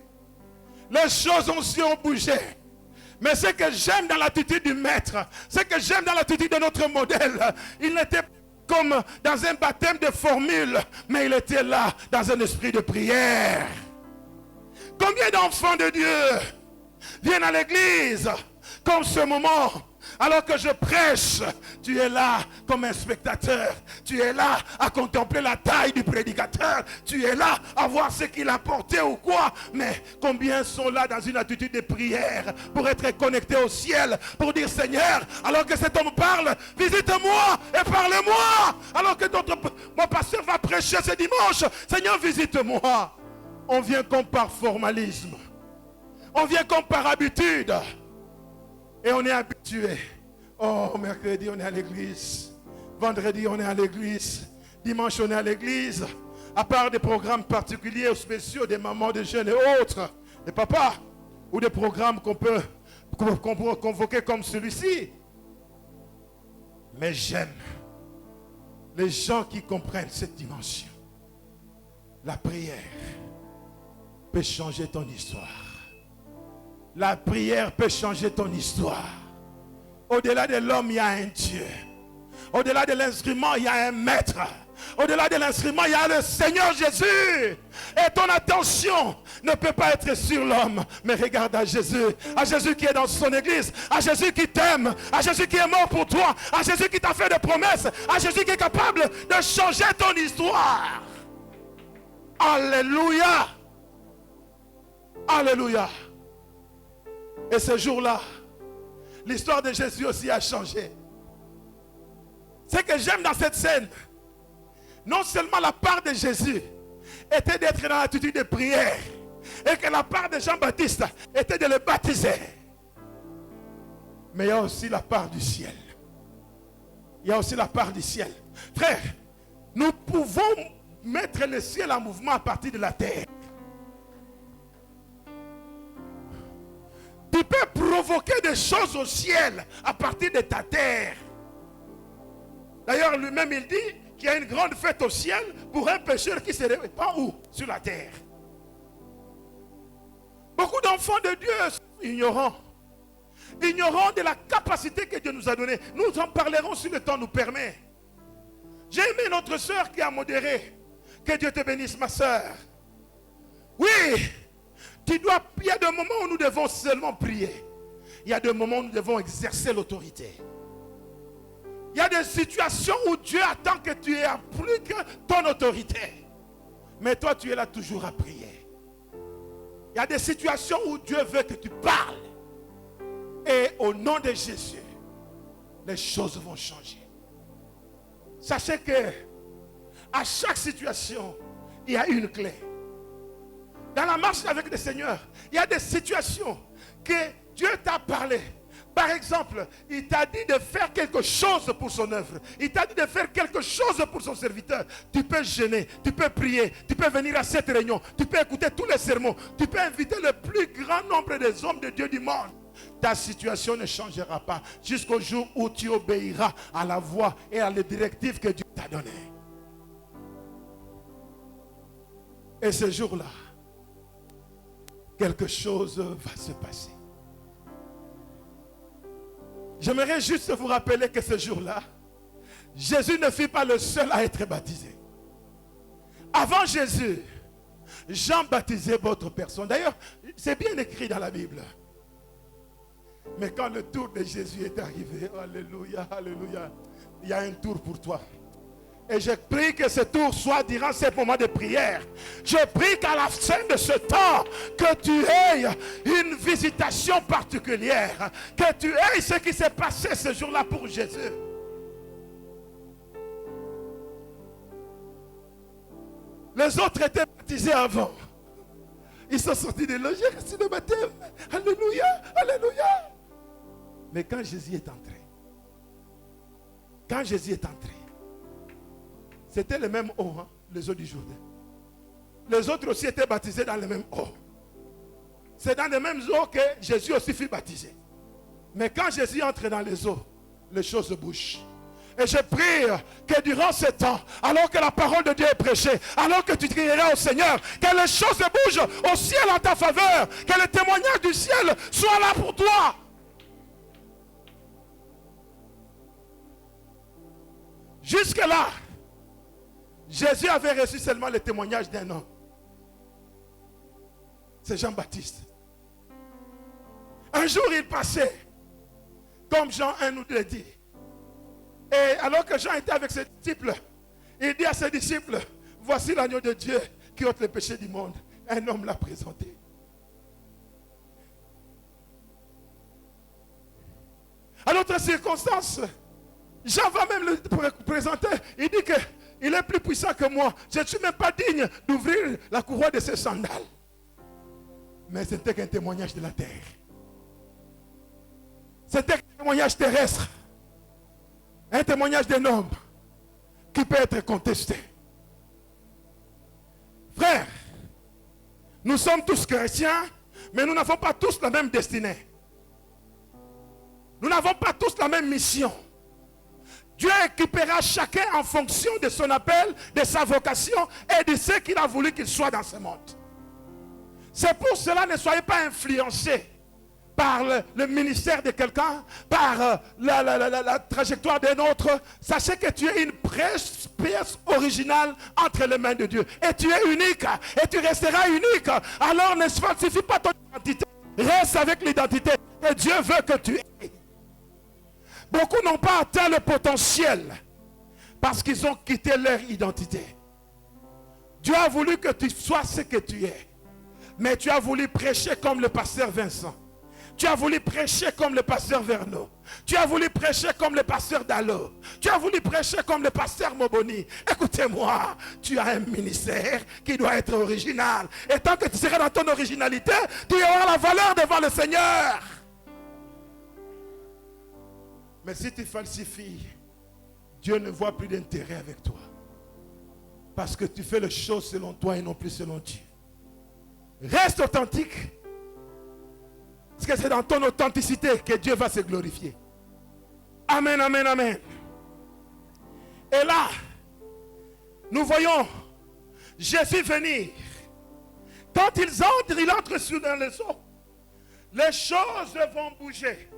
S3: Les choses aussi ont bougé. Mais ce que j'aime dans l'attitude du maître, ce que j'aime dans l'attitude de notre modèle, il n'était pas comme dans un baptême de formule, mais il était là dans un esprit de prière. Combien d'enfants de Dieu viennent à l'église comme ce moment? Alors que je prêche, tu es là comme un spectateur. Tu es là à contempler la taille du prédicateur. Tu es là à voir ce qu'il a porté ou quoi. Mais combien sont là dans une attitude de prière pour être connectés au ciel, pour dire Seigneur, alors que cet homme parle, visite-moi et parle-moi. Alors que mon pasteur va prêcher ce dimanche, Seigneur, visite-moi. On vient comme par formalisme. On vient comme par habitude. Et on est habitué. Oh, mercredi, on est à l'église. Vendredi, on est à l'église. Dimanche, on est à l'église. À part des programmes particuliers ou spéciaux, des mamans, des jeunes et autres, des papas, ou des programmes qu'on peut convoquer comme celui-ci. Mais j'aime les gens qui comprennent cette dimension. La prière peut changer ton histoire. La prière peut changer ton histoire. Au-delà de l'homme, il y a un Dieu. Au-delà de l'instrument, il y a un maître. Au-delà de l'instrument, il y a le Seigneur Jésus. Et ton attention ne peut pas être sur l'homme, mais regarde à Jésus qui est dans son église, à Jésus qui t'aime, à Jésus qui est mort pour toi, à Jésus qui t'a fait des promesses, à Jésus qui est capable de changer ton histoire. Alléluia. Alléluia. Et ce jour-là, l'histoire de Jésus aussi a changé. Ce que j'aime dans cette scène, non seulement la part de Jésus était d'être dans l'attitude de prière, et que la part de Jean-Baptiste était de le baptiser, mais il y a aussi la part du ciel. Il y a aussi la part du ciel. Frère, nous pouvons mettre le ciel en mouvement à partir de la terre. Tu peux provoquer des choses au ciel à partir de ta terre. D'ailleurs, lui-même, il dit qu'il y a une grande fête au ciel pour un pécheur qui se réveille. Pas où? Sur la terre. Beaucoup d'enfants de Dieu sont ignorants. Ignorants de la capacité que Dieu nous a donnée. Nous en parlerons si le temps nous permet. J'ai aimé notre soeur qui a modéré. Que Dieu te bénisse, ma soeur. Oui. Il y a des moments où nous devons seulement prier. Il y a des moments où nous devons exercer l'autorité. Il y a des situations où Dieu attend que tu aies plus que ton autorité. Mais toi, tu es là toujours à prier. Il y a des situations où Dieu veut que tu parles. Et au nom de Jésus, les choses vont changer. Sachez que à chaque situation, il y a une clé. Dans la marche avec le Seigneur, il y a des situations que Dieu t'a parlé. Par exemple, il t'a dit de faire quelque chose pour son œuvre. Il t'a dit de faire quelque chose pour son serviteur. Tu peux jeûner, tu peux prier, tu peux venir à cette réunion, tu peux écouter tous les sermons, tu peux inviter le plus grand nombre des hommes de Dieu du monde. Ta situation ne changera pas jusqu'au jour où tu obéiras à la voix et à les directives que Dieu t'a données. Et ce jour-là, quelque chose va se passer. J'aimerais juste vous rappeler que ce jour-là, Jésus ne fut pas le seul à être baptisé. Avant Jésus, Jean baptisait d'autres personnes. D'ailleurs, c'est bien écrit dans la Bible. Mais quand le tour de Jésus est arrivé, alléluia, alléluia, il y a un tour pour toi. Et je prie que ce tour soit durant ces moments de prière. Je prie qu'à la fin de ce temps, que tu aies une visitation particulière. Que tu aies ce qui s'est passé ce jour-là pour Jésus. Les autres étaient baptisés avant. Ils sont sortis de l'eau, j'ai reçu le baptême. Alléluia, alléluia. Mais quand Jésus est entré, c'était le même eau, hein, les eaux du Jourdain. Les autres aussi étaient baptisés dans le même eau. C'est dans les mêmes eaux que Jésus aussi fut baptisé. Mais quand Jésus entre dans les eaux, les choses bougent. Et je prie que durant ce temps, alors que la parole de Dieu est prêchée, alors que tu crieras au Seigneur, que les choses bougent au ciel en ta faveur, que le témoignage du ciel soit là pour toi. Jusque-là, Jésus avait reçu seulement le témoignage d'un homme. C'est Jean-Baptiste. Un jour, il passait, comme Jean 1 nous le dit. Et alors que Jean était avec ses disciples, il dit à ses disciples, voici l'agneau de Dieu qui ôte les péchés du monde. Un homme l'a présenté. À d'autres circonstances, Jean va même le présenter. Il dit qu'il est plus puissant que moi. Je ne suis même pas digne d'ouvrir la courroie de ses sandales. Mais c'était qu'un témoignage de la terre. C'était un témoignage terrestre. Un témoignage d'un homme qui peut être contesté. Frères, nous sommes tous chrétiens, mais nous n'avons pas tous la même destinée. Nous n'avons pas tous la même mission. Dieu équipera chacun en fonction de son appel, de sa vocation et de ce qu'il a voulu qu'il soit dans ce monde. C'est pour cela, ne soyez pas influencés par le ministère de quelqu'un, par la trajectoire d'un autre. Sachez que tu es une pièce originale entre les mains de Dieu. Et tu es unique. Et tu resteras unique. Alors ne falsifie pas ton identité. Reste avec l'identité que Dieu veut que tu aies. Beaucoup n'ont pas atteint le potentiel parce qu'ils ont quitté leur identité. Dieu a voulu que tu sois ce que tu es. Mais tu as voulu prêcher comme le pasteur Vincent. Tu as voulu prêcher comme le pasteur Verneau. Tu as voulu prêcher comme le pasteur Dallot. Tu as voulu prêcher comme le pasteur Moboni. Écoutez-moi, tu as un ministère qui doit être original. Et tant que tu seras dans ton originalité, tu auras la valeur devant le Seigneur. Mais si tu falsifies, Dieu ne voit plus d'intérêt avec toi. Parce que tu fais les choses selon toi et non plus selon Dieu. Reste authentique. Parce que c'est dans ton authenticité que Dieu va se glorifier. Amen, amen, amen. Et là, nous voyons Jésus venir. Quand il entre dans les eaux. Les choses vont bouger.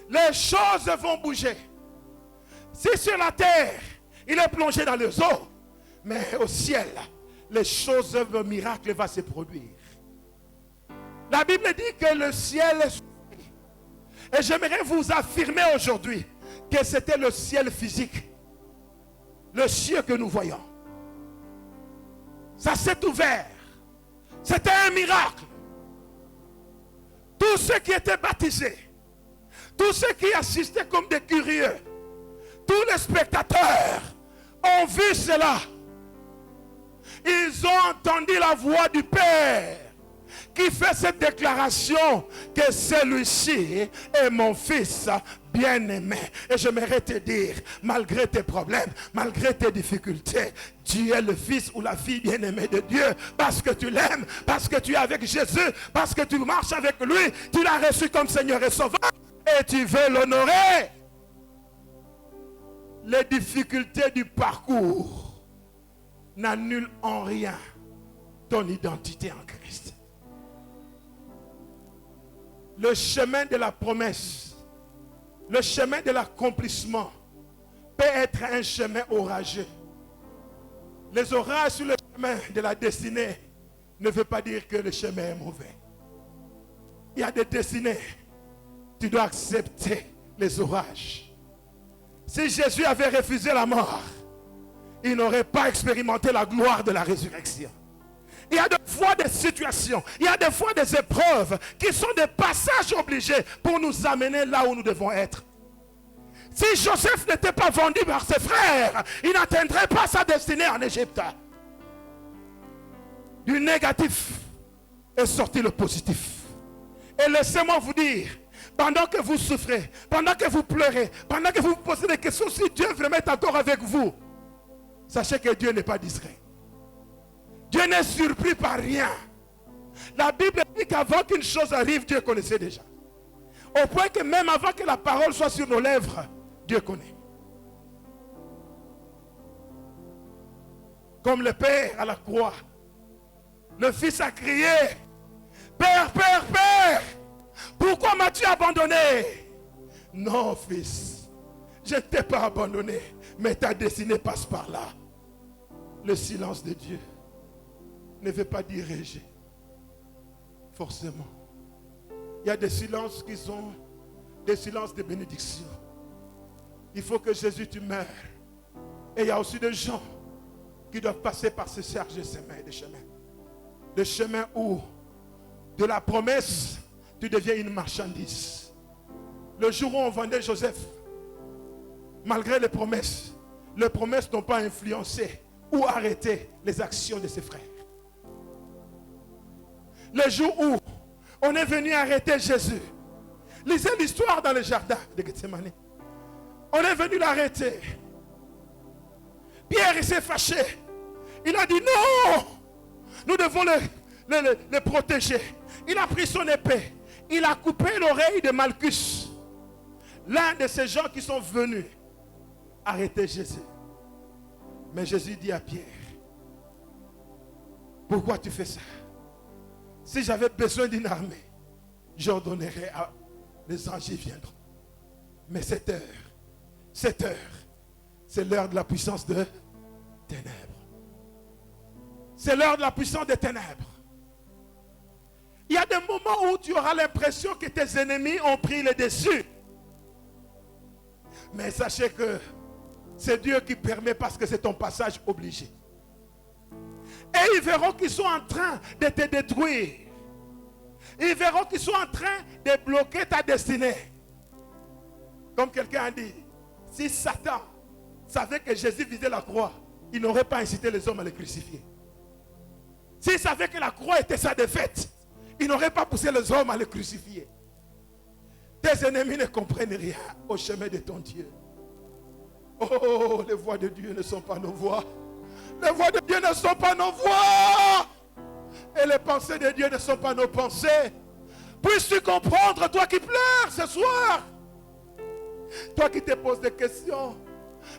S3: Les choses vont bouger. Si sur la terre, il est plongé dans les eaux, mais au ciel, les choses, le miracle va se produire. La Bible dit que le ciel est soumis. Et j'aimerais vous affirmer aujourd'hui que c'était le ciel physique. Le ciel que nous voyons. Ça s'est ouvert. C'était un miracle. Tous ceux qui étaient baptisés, tous ceux qui assistaient comme des curieux, tous les spectateurs ont vu cela. Ils ont entendu la voix du Père qui fait cette déclaration que celui-ci est mon fils bien-aimé. Et j'aimerais te dire, malgré tes problèmes, malgré tes difficultés, tu es le fils ou la fille bien-aimée de Dieu parce que tu l'aimes, parce que tu es avec Jésus, parce que tu marches avec lui, tu l'as reçu comme Seigneur et Sauveur et tu veux l'honorer. Les difficultés du parcours n'annulent en rien ton identité en Christ. Le chemin de la promesse, le chemin de l'accomplissement peut être un chemin orageux. Les orages sur le chemin de la destinée ne veut pas dire que le chemin est mauvais. Il y a des destinées, tu dois accepter les orages. Si Jésus avait refusé la mort, il n'aurait pas expérimenté la gloire de la résurrection. Il y a des fois des situations, il y a des fois des épreuves qui sont des passages obligés pour nous amener là où nous devons être. Si Joseph n'était pas vendu par ses frères, il n'atteindrait pas sa destinée en Égypte. du négatif est sorti le positif. Et laissez-moi vous dire, pendant que vous souffrez, pendant que vous pleurez, pendant que vous vous posez des questions, si Dieu vraiment est encore avec vous, sachez que Dieu n'est pas distrait. Dieu n'est surpris par rien. La Bible dit qu'avant qu'une chose arrive, Dieu connaissait déjà. Au point que même avant que la parole soit sur nos lèvres, Dieu connaît. Comme le Père à la croix, le Fils a crié, Père, Père, Père, pourquoi m'as-tu abandonné? Non, Fils, je ne t'ai pas abandonné, mais ta destinée passe par là. Le silence de Dieu ne veut pas dire rejet. Forcément. Il y a des silences qui sont des silences de bénédiction. Il faut que Jésus tu meurs. Et il y a aussi des gens qui doivent passer par ce cercle de chemin. Le chemin où de la promesse tu deviens une marchandise. Le jour où on vendait Joseph, malgré les promesses n'ont pas influencé ou arrêté les actions de ses frères. Le jour où on est venu arrêter Jésus, lisez l'histoire dans le jardin de Gethsemane. On est venu l'arrêter. Pierre il s'est fâché. Il a dit non, nous devons le protéger. Il a pris son épée. Il a coupé l'oreille de Malchus, l'un de ces gens qui sont venus arrêter Jésus. Mais Jésus dit à Pierre, pourquoi tu fais ça? Si j'avais besoin d'une armée, j'ordonnerais à les anges qui viendront. Mais cette heure, c'est l'heure de la puissance de ténèbres. C'est l'heure de la puissance des ténèbres. Il y a des moments où tu auras l'impression que tes ennemis ont pris le dessus. Mais sachez que c'est Dieu qui permet parce que c'est ton passage obligé. Et ils verront qu'ils sont en train de te détruire. Ils verront qu'ils sont en train de bloquer ta destinée. Comme quelqu'un a dit, si Satan savait que Jésus visait la croix, il n'aurait pas incité les hommes à le crucifier. S'il savait que la croix était sa défaite, il n'aurait pas poussé les hommes à le crucifier. Tes ennemis ne comprennent rien au chemin de ton Dieu. Oh, les voix de Dieu ne sont pas nos voix. Les voix de Dieu ne sont pas nos voix. Et les pensées de Dieu ne sont pas nos pensées. Puisses-tu comprendre, toi qui pleures ce soir, toi qui te poses des questions,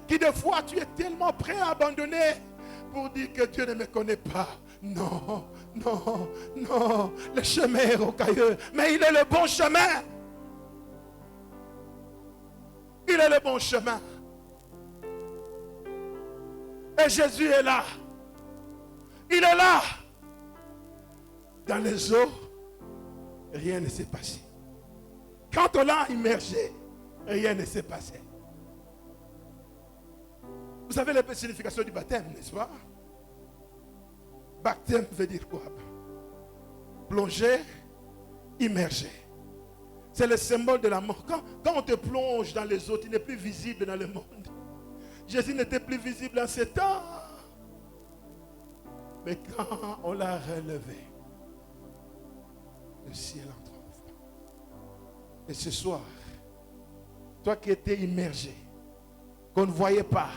S3: qui des fois tu es tellement prêt à abandonner pour dire que Dieu ne me connaît pas. Non, non, non, le chemin est rocailleux, mais il est le bon chemin. Il est le bon chemin. Et Jésus est là. Il est là. Dans les eaux, rien ne s'est passé. Quand on l'a immergé, rien ne s'est passé. Vous savez la signification du baptême, n'est-ce pas? Baptême veut dire quoi? Plonger, immerger. C'est le symbole de la mort. Quand on te plonge dans les eaux, tu n'es plus visible dans le monde. Jésus n'était plus visible en ce temps. Mais quand on l'a relevé, le ciel entre en feu. Et ce soir, toi qui étais immergé, qu'on ne voyait pas,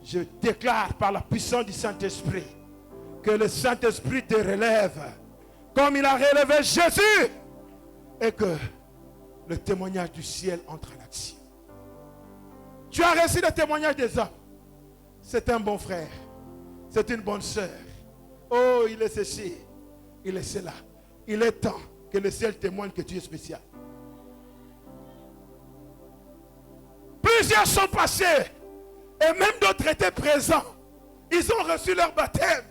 S3: je déclare par la puissance du Saint-Esprit que le Saint-Esprit te relève comme il a relevé Jésus et que le témoignage du ciel entre en action. Tu as reçu le témoignage des hommes. C'est un bon frère. C'est une bonne sœur. Oh, il est ceci. Il est cela. Il est temps que le ciel témoigne que tu es spécial. Plusieurs sont passés. Et même d'autres étaient présents. Ils ont reçu leur baptême.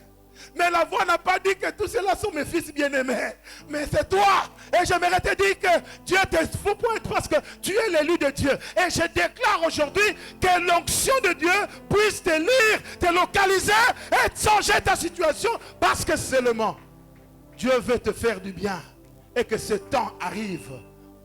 S3: Mais la voix n'a pas dit que tous ceux-là sont mes fils bien-aimés. Mais c'est toi. Et j'aimerais te dire que Dieu te fout point parce que tu es l'élu de Dieu. Et je déclare aujourd'hui que l'onction de Dieu puisse te lire, te localiser et changer ta situation. Parce que seulement Dieu veut te faire du bien. Et que ce temps arrive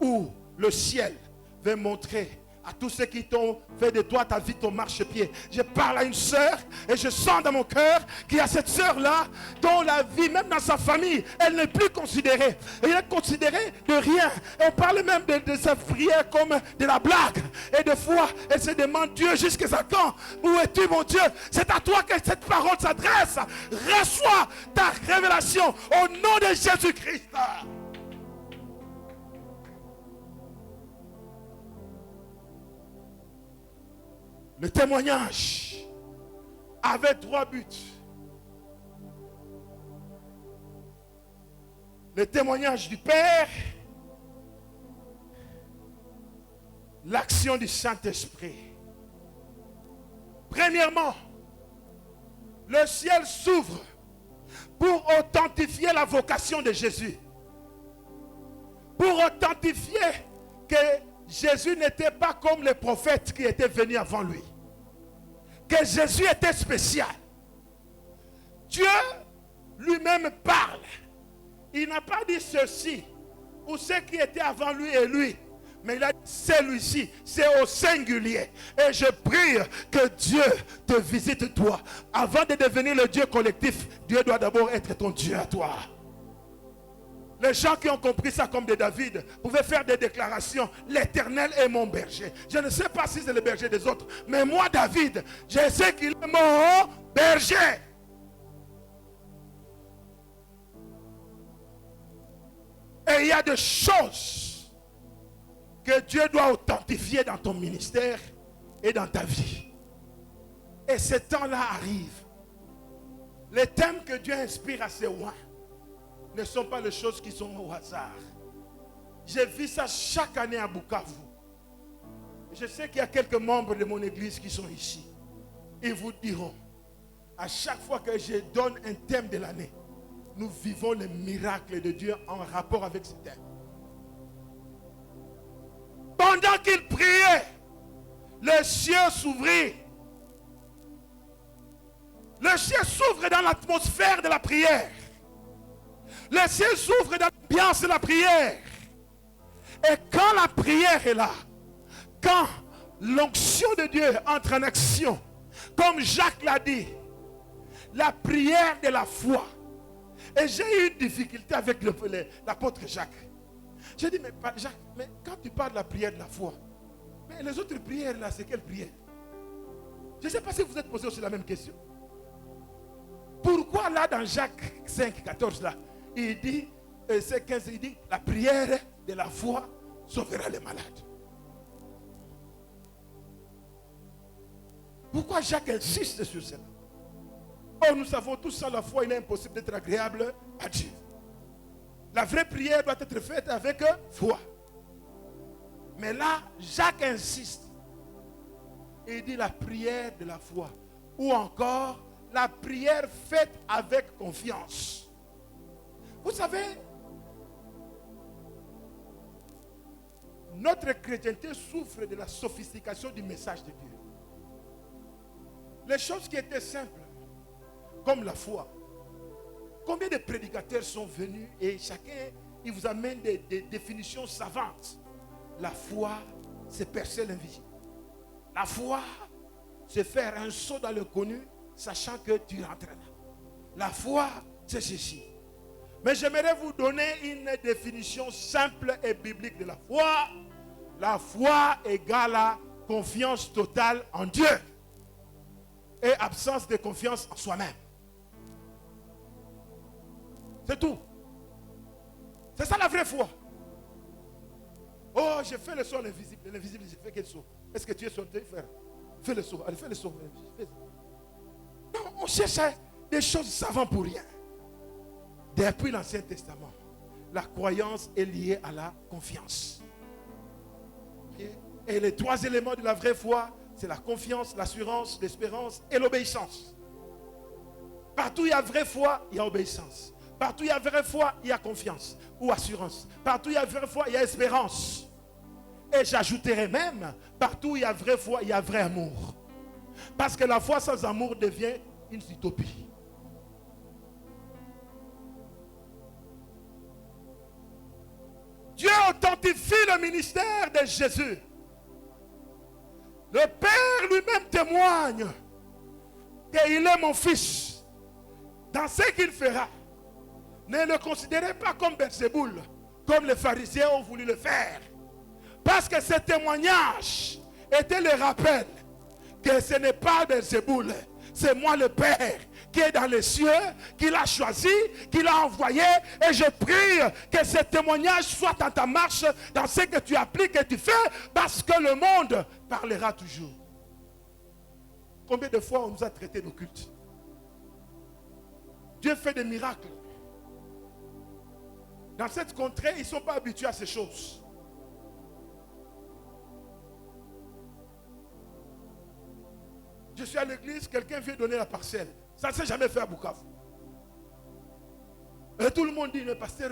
S3: où le ciel veut montrer à tous ceux qui t'ont fait de toi ta vie ton marchepied. Je parle à une sœur et je sens dans mon cœur qu'il y a cette sœur-là dont la vie, même dans sa famille, elle n'est plus considérée. Elle est considérée de rien. On parle même de sa prière comme de la blague. Et des fois, elle se demande, Dieu, jusqu'à quand? Où es-tu, mon Dieu? C'est à toi que cette parole s'adresse. Reçois ta révélation au nom de Jésus-Christ. Le témoignage avait 3 buts. Le témoignage du Père, l'action du Saint-Esprit. Premièrement, le ciel s'ouvre pour authentifier la vocation de Jésus. Pour authentifier que Jésus n'était pas comme les prophètes qui étaient venus avant lui. Que Jésus était spécial. Dieu lui-même parle. Il n'a pas dit ceci ou ceux qui étaient avant lui et lui. Mais il a dit celui-ci, c'est au singulier. Et je prie que Dieu te visite toi. Avant de devenir le Dieu collectif, Dieu doit d'abord être ton Dieu à toi. Les gens qui ont compris ça comme de David pouvaient faire des déclarations. L'Éternel est mon berger. Je ne sais pas si c'est le berger des autres. Mais moi, David, je sais qu'il est mon berger. Et il y a des choses que Dieu doit authentifier dans ton ministère et dans ta vie. Et ce temps-là arrive. Les thèmes que Dieu inspire à ses rois ne sont pas les choses qui sont au hasard. J'ai vu ça chaque année à Bukavu. Je sais qu'il y a quelques membres de mon église qui sont ici. Ils vous diront, à chaque fois que je donne un thème de l'année, nous vivons les miracles de Dieu en rapport avec ce thème. Pendant qu'il priait, le ciel s'ouvrit. Le ciel s'ouvre dans l'atmosphère de la prière. Le ciel s'ouvre dans l'ambiance de la prière. Et quand la prière est là, quand l'onction de Dieu entre en action, comme Jacques l'a dit, la prière de la foi. Et j'ai eu une difficulté avec l'apôtre Jacques. J'ai dit, mais Jacques, mais quand tu parles de la prière de la foi, mais les autres prières là, c'est quelle prière? Je ne sais pas si vous êtes posé aussi la même question. Pourquoi là dans Jacques 5, 14 là, il dit, c'est 15, il dit, la prière de la foi sauvera les malades. Pourquoi Jacques insiste sur cela? Oh, nous savons tous sans la foi, il est impossible d'être agréable à Dieu. La vraie prière doit être faite avec foi. Mais là, Jacques insiste. Il dit la prière de la foi. Ou encore, la prière faite avec confiance. Vous savez, notre chrétienté souffre de la sophistication du message de Dieu. Les choses qui étaient simples, comme la foi. Combien de prédicateurs sont venus et chacun, il vous amène des définitions savantes. La foi, c'est percer l'invisible. La foi, c'est faire un saut dans le connu, sachant que tu rentres là. La foi, c'est ceci. Mais j'aimerais vous donner une définition simple et biblique de la foi. La foi égale à confiance totale en Dieu et absence de confiance en soi-même. C'est tout. C'est ça la vraie foi. Oh, j'ai fait le saut à l'invisible. L'invisible, j'ai fait quel saut? Est-ce que tu es sauté? Fais le saut. Allez, fais le saut. Non, on cherche des choses savantes pour rien. Depuis l'Ancien Testament, la croyance est liée à la confiance. Et les 3 éléments de la vraie foi, c'est la confiance, l'assurance, l'espérance et l'obéissance. Partout où il y a vraie foi, il y a obéissance. Partout où il y a vraie foi, il y a confiance ou assurance. Partout où il y a vraie foi, il y a espérance. Et j'ajouterai même, partout où il y a vraie foi, il y a vrai amour. Parce que la foi sans amour devient une utopie. Dieu authentifie le ministère de Jésus Le Père lui-même témoigne qu'il est mon fils. Dans ce qu'il fera, ne le considérez pas comme Belzéboul, comme les pharisiens ont voulu le faire. Parce que ce témoignage était le rappel que ce n'est pas Belzéboul, c'est moi le Père qui est dans les cieux, qui l'a choisi, qui l'a envoyé. Et je prie que ce témoignage soit dans ta marche, dans ce que tu appliques et tu fais, parce que le monde parlera toujours. Combien de fois on nous a traités d'occultes? Dieu fait des miracles. Dans cette contrée, ils ne sont pas habitués à ces choses. Je suis à l'église, quelqu'un vient donner la parcelle. Ça ne s'est jamais fait à Bukavu. Et tout le monde dit, le pasteur,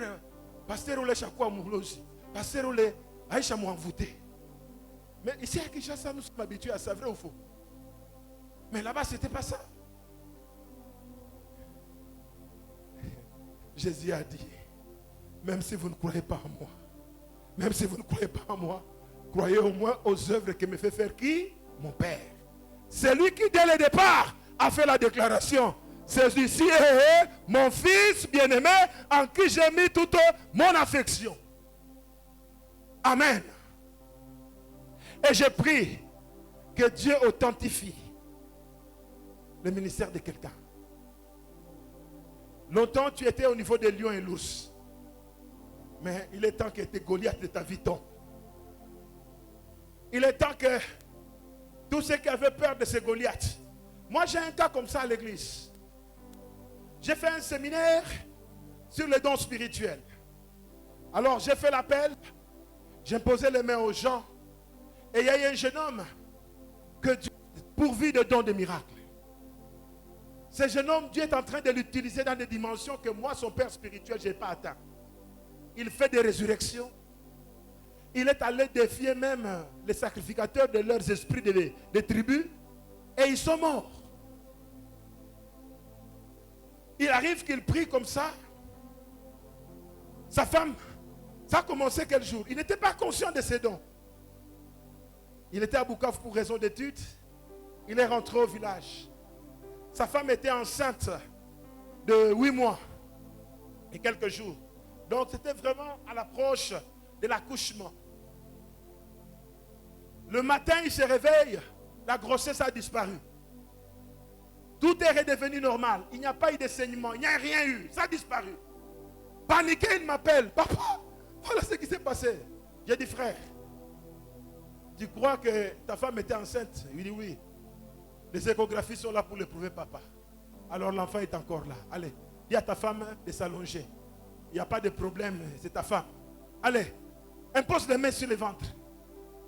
S3: on l'a chakwa moulosi. Pasteur, on l'a aïcha mouanvouté. Mais ici à Kinshasa, nous sommes habitués à ça, vrai ou faux? Mais là-bas, ce n'était pas ça. Jésus a dit, même si vous ne croyez pas en moi, même si vous ne croyez pas en moi, croyez au moins aux œuvres que me fait faire qui? Mon Père. C'est lui qui, dès le départ, a fait la déclaration. Celui-ci est mon fils bien-aimé en qui j'ai mis toute mon affection. Amen. Et je prie que Dieu authentifie le ministère de quelqu'un. Longtemps, tu étais au niveau des lions et l'ours. Mais il est temps que tes Goliaths de ta vie tombent. Il est temps que tous ceux qui avaient peur de ces Goliaths. Moi, j'ai un cas comme ça à l'église. J'ai fait un séminaire sur les dons spirituels. Alors, j'ai fait l'appel. J'ai posé les mains aux gens. Et il y a eu un jeune homme que Dieu pourvu de dons de miracles. Ce jeune homme, Dieu est en train de l'utiliser dans des dimensions que moi, son père spirituel, je n'ai pas atteint. Il fait des résurrections. Il est allé défier même les sacrificateurs de leurs esprits des tribus. Et ils sont morts. Il arrive qu'il prie comme ça. Sa femme, ça a commencé quel jour? Il n'était pas conscient de ses dons. Il était à Bukavu pour raison d'études. Il est rentré au village. Sa femme était enceinte de 8 mois et quelques jours. Donc c'était vraiment à l'approche de l'accouchement. Le matin, il se réveille, la grossesse a disparu. Tout est redevenu normal. Il n'y a pas eu de saignement, il n'y a rien eu, ça a disparu. Paniqué, il m'appelle. Papa, voilà ce qui s'est passé. J'ai dit, frère, tu crois que ta femme était enceinte? Il dit oui. Les échographies sont là pour le prouver, papa. Alors l'enfant est encore là. Allez, dis à ta femme de s'allonger. Il n'y a pas de problème, c'est ta femme. Allez, impose les mains sur le ventre.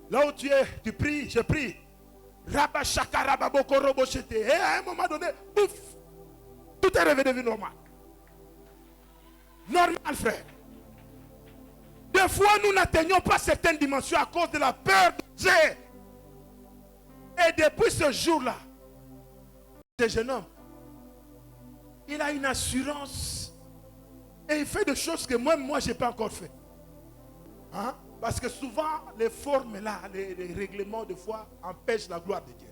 S3: Là où tu es, tu pries, je prie. Et à un moment donné, pouf, tout est revenu normal. Normal, frère. Des fois, nous n'atteignons pas certaines dimensions à cause de la peur de Dieu. Et depuis ce jour-là, ce jeune homme, il a une assurance et il fait des choses que moi je n'ai pas encore fait. Hein? Parce que souvent, les formes là, les règlements de foi empêchent la gloire de Dieu.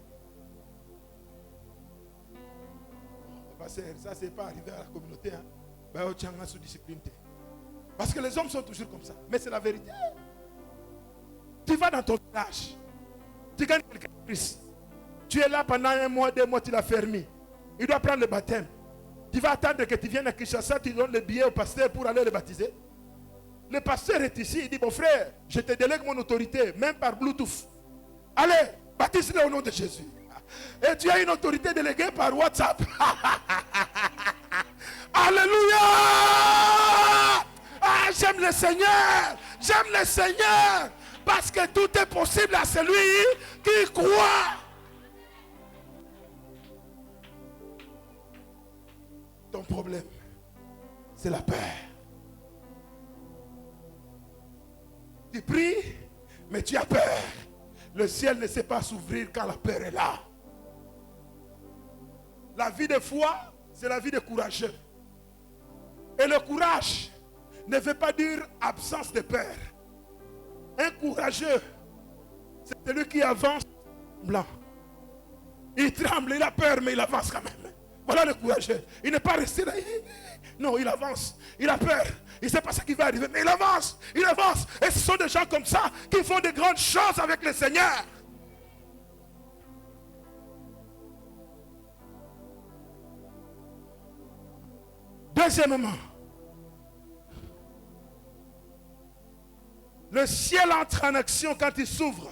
S3: Parce que ça, ce n'est pas arrivé à la communauté. Hein? Parce que les hommes sont toujours comme ça. Mais c'est la vérité. Tu vas dans ton village. Tu gagnes quelqu'un de Christ. Tu es là pendant 1 mois, 2 mois, tu l'as fermé. Il doit prendre le baptême. Tu vas attendre que tu viennes à Kinshasa, tu donnes le billet au pasteur pour aller le baptiser. Le pasteur est ici, il dit, mon frère, je te délègue mon autorité, même par Bluetooth. Allez, baptise-le au nom de Jésus. Et tu as une autorité déléguée par WhatsApp. Alléluia! Ah, j'aime le Seigneur. J'aime le Seigneur. Parce que tout est possible à celui qui croit. Ton problème, c'est la peur. Tu pries, mais tu as peur. Le ciel ne sait pas s'ouvrir quand la peur est là. La vie de foi, c'est la vie de courageux. Et le courage ne veut pas dire absence de peur. Un courageux, c'est celui qui avance blanc. Il tremble, il a peur, mais il avance quand même. Voilà le courageux. Il n'est pas resté là. Non, il avance. Il a peur. Il ne sait pas ce qui va arriver, mais il avance. Il avance. Et ce sont des gens comme ça qui font de grandes choses avec le Seigneur. Deuxièmement, le ciel entre en action quand il s'ouvre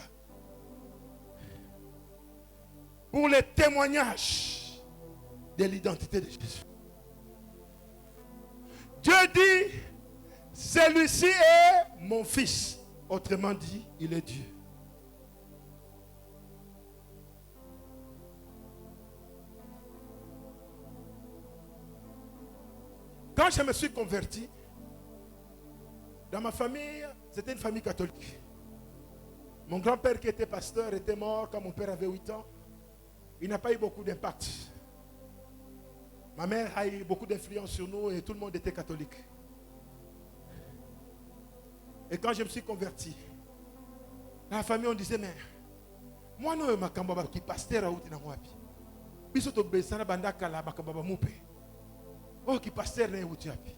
S3: pour les témoignages de l'identité de Jésus. Dieu dit, celui-ci est mon fils. Autrement dit, il est Dieu. Quand je me suis converti, dans ma famille, c'était une famille catholique. Mon grand-père qui était pasteur était mort quand mon père avait 8 ans. Il n'a pas eu beaucoup d'impact. Ma mère a eu beaucoup d'influence sur nous et tout le monde était catholique. Et quand je me suis converti, dans la famille on disait, mais moi non, ma kambaba qui pasteur a outi na mwapi. Bisoto besana bandaka la bakambaba moupe. Oh, qui pasteur n'est outi api.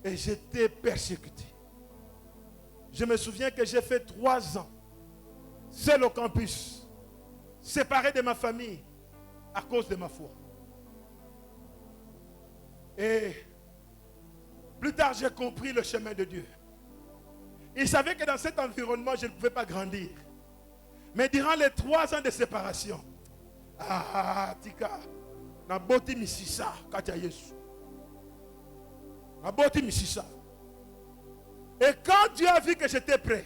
S3: Et j'étais persécuté. Je me souviens que j'ai fait 3 ans seul au campus, séparé de ma famille à cause de ma foi. Et plus tard, j'ai compris le chemin de Dieu. Il savait que dans cet environnement, je ne pouvais pas grandir. Mais durant les 3 ans de séparation, Tika, na boti misisa, katia Yesu. Na boti misisa. Et quand Dieu a vu que j'étais prêt,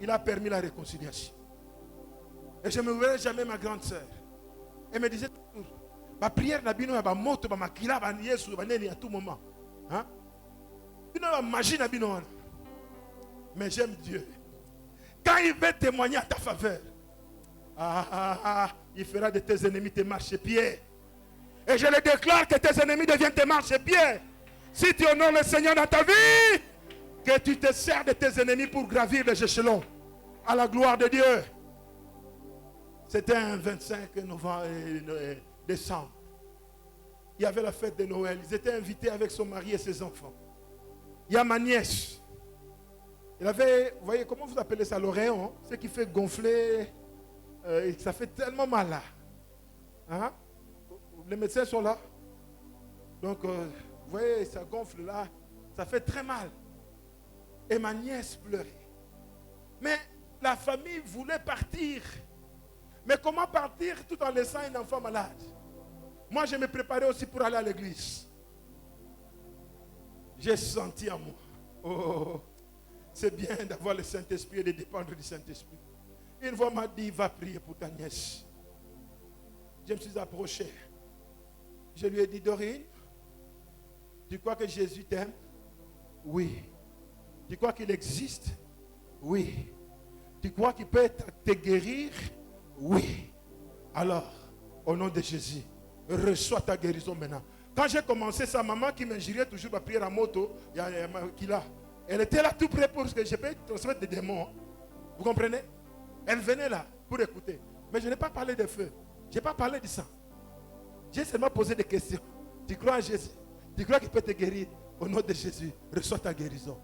S3: il a permis la réconciliation. Et je ne me verrai jamais ma grande sœur. Elle me disait toujours, ma prière n'a bino ba moto ba makila ba Yesu ba neni à tout moment. Hein? Bino ba magie na bino. Mais j'aime Dieu. Quand il veut témoigner à ta faveur, il fera de tes ennemis tes marchepieds. Et je le déclare que tes ennemis deviennent tes marchepieds. Si tu honores le Seigneur dans ta vie, que tu te sers de tes ennemis pour gravir les échelons à la gloire de Dieu. C'était un 25 décembre. Il y avait la fête de Noël. Ils étaient invités avec son mari et ses enfants. Il y a ma nièce. Il avait, vous voyez, comment vous appelez ça, l'oréon, ce qui fait gonfler, ça fait tellement mal là. Hein? Les médecins sont là. Donc, vous voyez, ça gonfle là, ça fait très mal. Et ma nièce pleurait. Mais la famille voulait partir. Mais comment partir tout en laissant un enfant malade? Moi, je me préparais aussi pour aller à l'église. J'ai senti en moi. Oh, c'est bien d'avoir le Saint-Esprit et de dépendre du Saint-Esprit. Une voix m'a dit, va prier pour ta nièce. Je me suis approché. Je lui ai dit, Dorine, tu crois que Jésus t'aime? Oui. Tu crois qu'il existe? Oui. Tu crois qu'il peut te guérir? Oui. Alors, au nom de Jésus, reçois ta guérison maintenant. Quand j'ai commencé, sa maman qui m'injuriait toujours ma prière à moto, elle était là tout près pour que je puisse transmettre des démons. Vous comprenez? Elle venait là pour écouter. Mais je n'ai pas parlé de feu. Je n'ai pas parlé de sang. J'ai seulement posé des questions. Tu crois en Jésus? Tu crois qu'il peut te guérir? Au nom de Jésus, reçois ta guérison.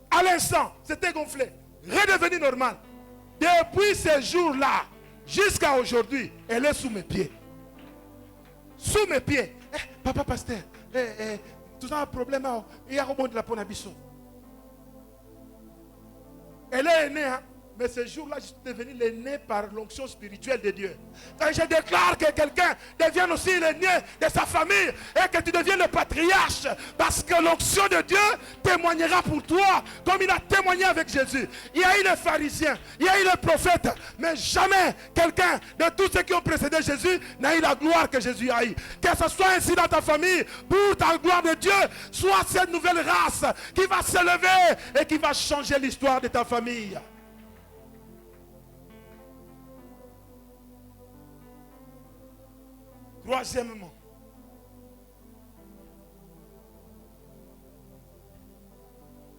S3: À l'instant, c'était gonflé. Redevenu normal. Depuis ce jour-là, jusqu'à aujourd'hui, elle est sous mes pieds. Sous mes pieds. Papa pasteur, tout ça un problème. Il y a un moment de la ponabiso. Elle est née, hein? Mais ce jour-là, je suis devenu l'aîné par l'onction spirituelle de Dieu. Et je déclare que quelqu'un devienne aussi l'aîné de sa famille et que tu deviennes le patriarche. Parce que l'onction de Dieu témoignera pour toi comme il a témoigné avec Jésus. Il y a eu les pharisiens, il y a eu les prophètes, mais jamais quelqu'un de tous ceux qui ont précédé Jésus n'a eu la gloire que Jésus a eu. Que ce soit ainsi dans ta famille, pour ta gloire de Dieu, soit cette nouvelle race qui va se lever et qui va changer l'histoire de ta famille. Troisièmement,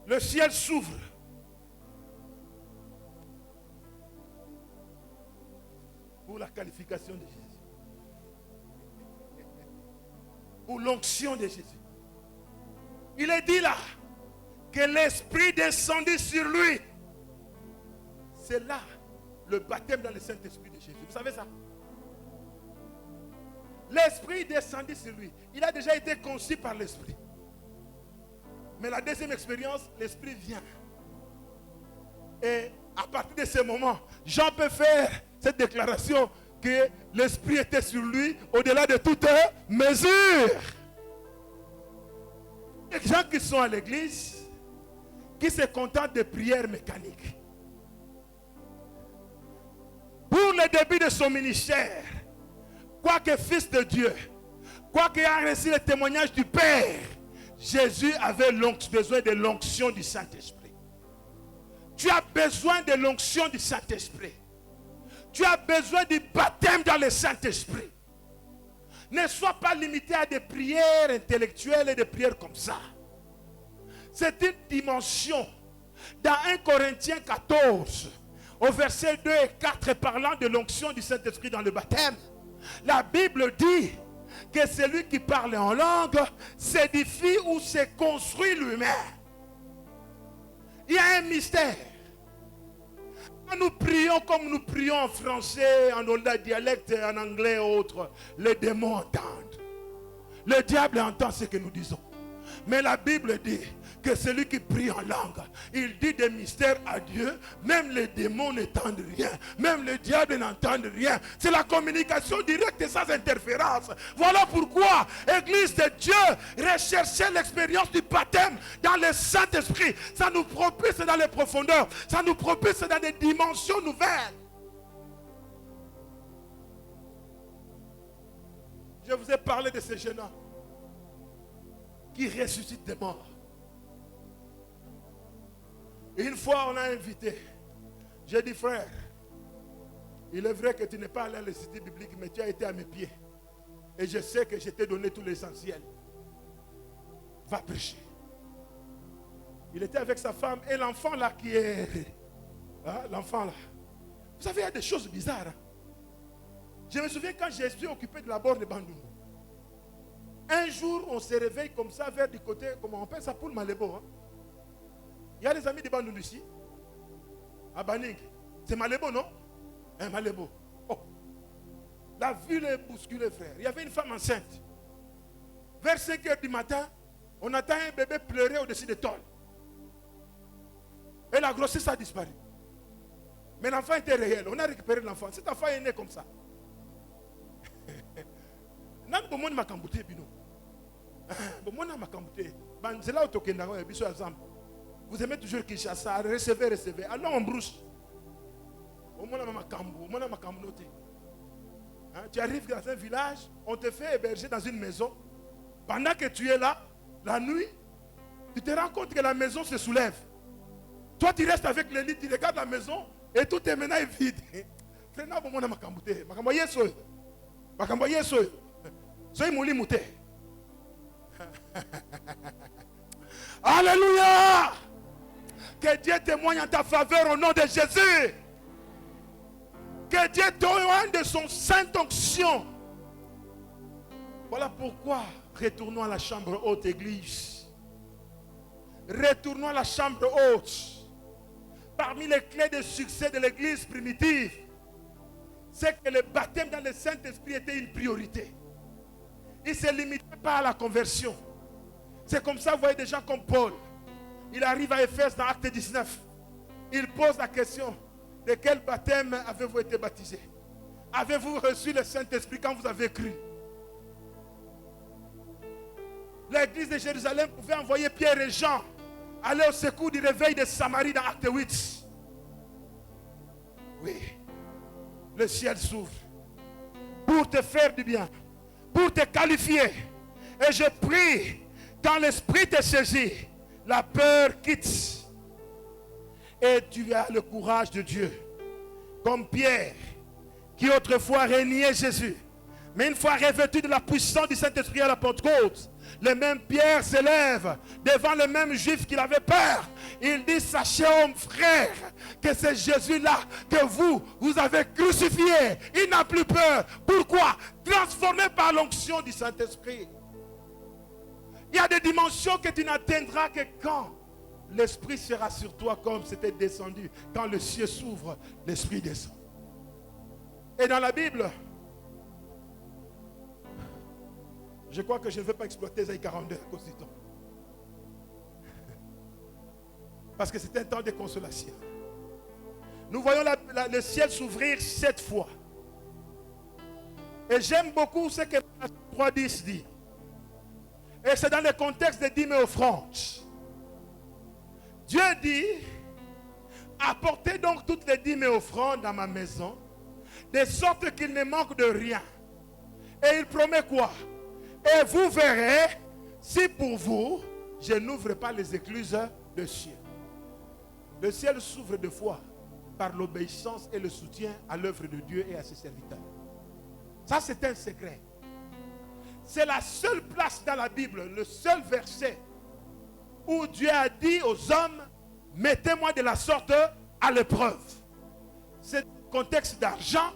S3: le ciel s'ouvre qualification de Jésus. Ou l'onction de Jésus. Il est dit là que l'Esprit descendit sur lui. C'est là le baptême dans le Saint-Esprit de Jésus. Vous savez ça? L'Esprit descendit sur lui. Il a déjà été conçu par l'Esprit. Mais la deuxième expérience, l'Esprit vient. Et à partir de ce moment, Jean peut faire cette déclaration que l'Esprit était sur lui au-delà de toute mesure. Les gens qui sont à l'église, qui se contentent de prières mécaniques. Pour le début de son ministère, quoique fils de Dieu, quoique ait reçu le témoignage du Père, Jésus avait besoin de l'onction du Saint-Esprit. Tu as besoin de l'onction du Saint-Esprit. Tu as besoin du baptême dans le Saint-Esprit. Ne sois pas limité à des prières intellectuelles et des prières comme ça. C'est une dimension. Dans 1 Corinthiens 14, au verset 2 et 4, parlant de l'onction du Saint-Esprit dans le baptême, la Bible dit que celui qui parle en langue s'édifie ou se construit lui-même. Il y a un mystère. Quand nous prions comme nous prions en français, en dialecte, en anglais et autres, les démons entendent. Le diable entend ce que nous disons. Mais la Bible dit que celui qui prie en langue, il dit des mystères à Dieu. Même les démons n'entendent rien. Même le diable n'entend rien. C'est la communication directe et sans interférence. Voilà pourquoi, Église de Dieu, rechercher l'expérience du baptême dans le Saint-Esprit. Ça nous propulse dans les profondeurs. Ça nous propulse dans des dimensions nouvelles. Je vous ai parlé de ces jeunes hommes qui ressuscitent des morts. Et une fois, on a invité. J'ai dit, frère, il est vrai que tu n'es pas allé à l'Institut biblique, mais tu as été à mes pieds. Et je sais que je t'ai donné tout l'essentiel. Va prêcher. Il était avec sa femme et l'enfant là qui est... Hein, l'enfant là. Vous savez, il y a des choses bizarres. Hein? Je me souviens quand je suis occupé de la borne de Bandung. Un jour, on se réveille comme ça vers du côté, comment on appelle ça, pour Malébo. Hein? Il y a des amis de Bandung ici. À Baning. C'est Malébo, non? Malébo. Oh. La ville est bousculée, frère. Il y avait une femme enceinte. Vers 5 heures du matin, on attend un bébé pleurer au-dessus des tôles. Et la grossesse a disparu. Mais l'enfant était réel. On a récupéré l'enfant. Cet enfant est né comme ça. Vous aimez toujours Kinshasa, recevez. Allons en brousse. Tu arrives dans un village, on te fait héberger dans une maison. Pendant que tu es là, la nuit, tu te rends compte que la maison se soulève. Toi, tu restes avec le lit, tu regardes la maison et tout est maintenant vide. Alléluia! Que Dieu témoigne en ta faveur au nom de Jésus. Que Dieu témoigne de son sainte onction. Voilà pourquoi retournons à la chambre haute, Église. Retournons à la chambre haute. Parmi les clés de succès de l'Église primitive, c'est que le baptême dans le Saint-Esprit était une priorité. Il ne se limitait pas à la conversion. C'est comme ça, vous voyez des gens comme Paul. Il arrive à Éphèse dans Acte 19. Il pose la question: de quel baptême avez-vous été baptisé? Avez-vous reçu le Saint-Esprit quand vous avez cru? L'église de Jérusalem pouvait envoyer Pierre et Jean aller au secours du réveil de Samarie dans Acte 8. Oui, le ciel s'ouvre pour te faire du bien, pour te qualifier. Et je prie, quand l'Esprit te saisit, la peur quitte. Et tu as le courage de Dieu. Comme Pierre, qui autrefois régnait Jésus, Mais une fois revêtus de la puissance du Saint-Esprit à la Pentecôte, le même Pierre s'élève devant le même juif qu'il avait peur. Il dit, sachez, homme frère, que c'est Jésus-là que vous avez crucifié. Il n'a plus peur. Pourquoi? Transformé par l'onction du Saint-Esprit. Il y a des dimensions que tu n'atteindras que quand l'Esprit sera sur toi comme c'était descendu. Quand le ciel s'ouvre, l'Esprit descend. Et dans la Bible, je crois que je ne veux pas exploiter Isaïe 42 à cause du temps. Parce que c'est un temps de consolation. Nous voyons le ciel s'ouvrir 7 fois. Et j'aime beaucoup ce que 3:10 dit. Et c'est dans le contexte des dîmes et offrandes. Dieu dit, apportez donc toutes les dîmes et offrandes dans ma maison, de sorte qu'il ne manque de rien. Et il promet quoi? Et vous verrez si pour vous, je n'ouvre pas les écluses de ciel. Le ciel s'ouvre 2 fois par l'obéissance et le soutien à l'œuvre de Dieu et à ses serviteurs. Ça, c'est un secret. C'est la seule place dans la Bible, le seul verset où Dieu a dit aux hommes, mettez-moi de la sorte à l'épreuve. C'est le contexte d'argent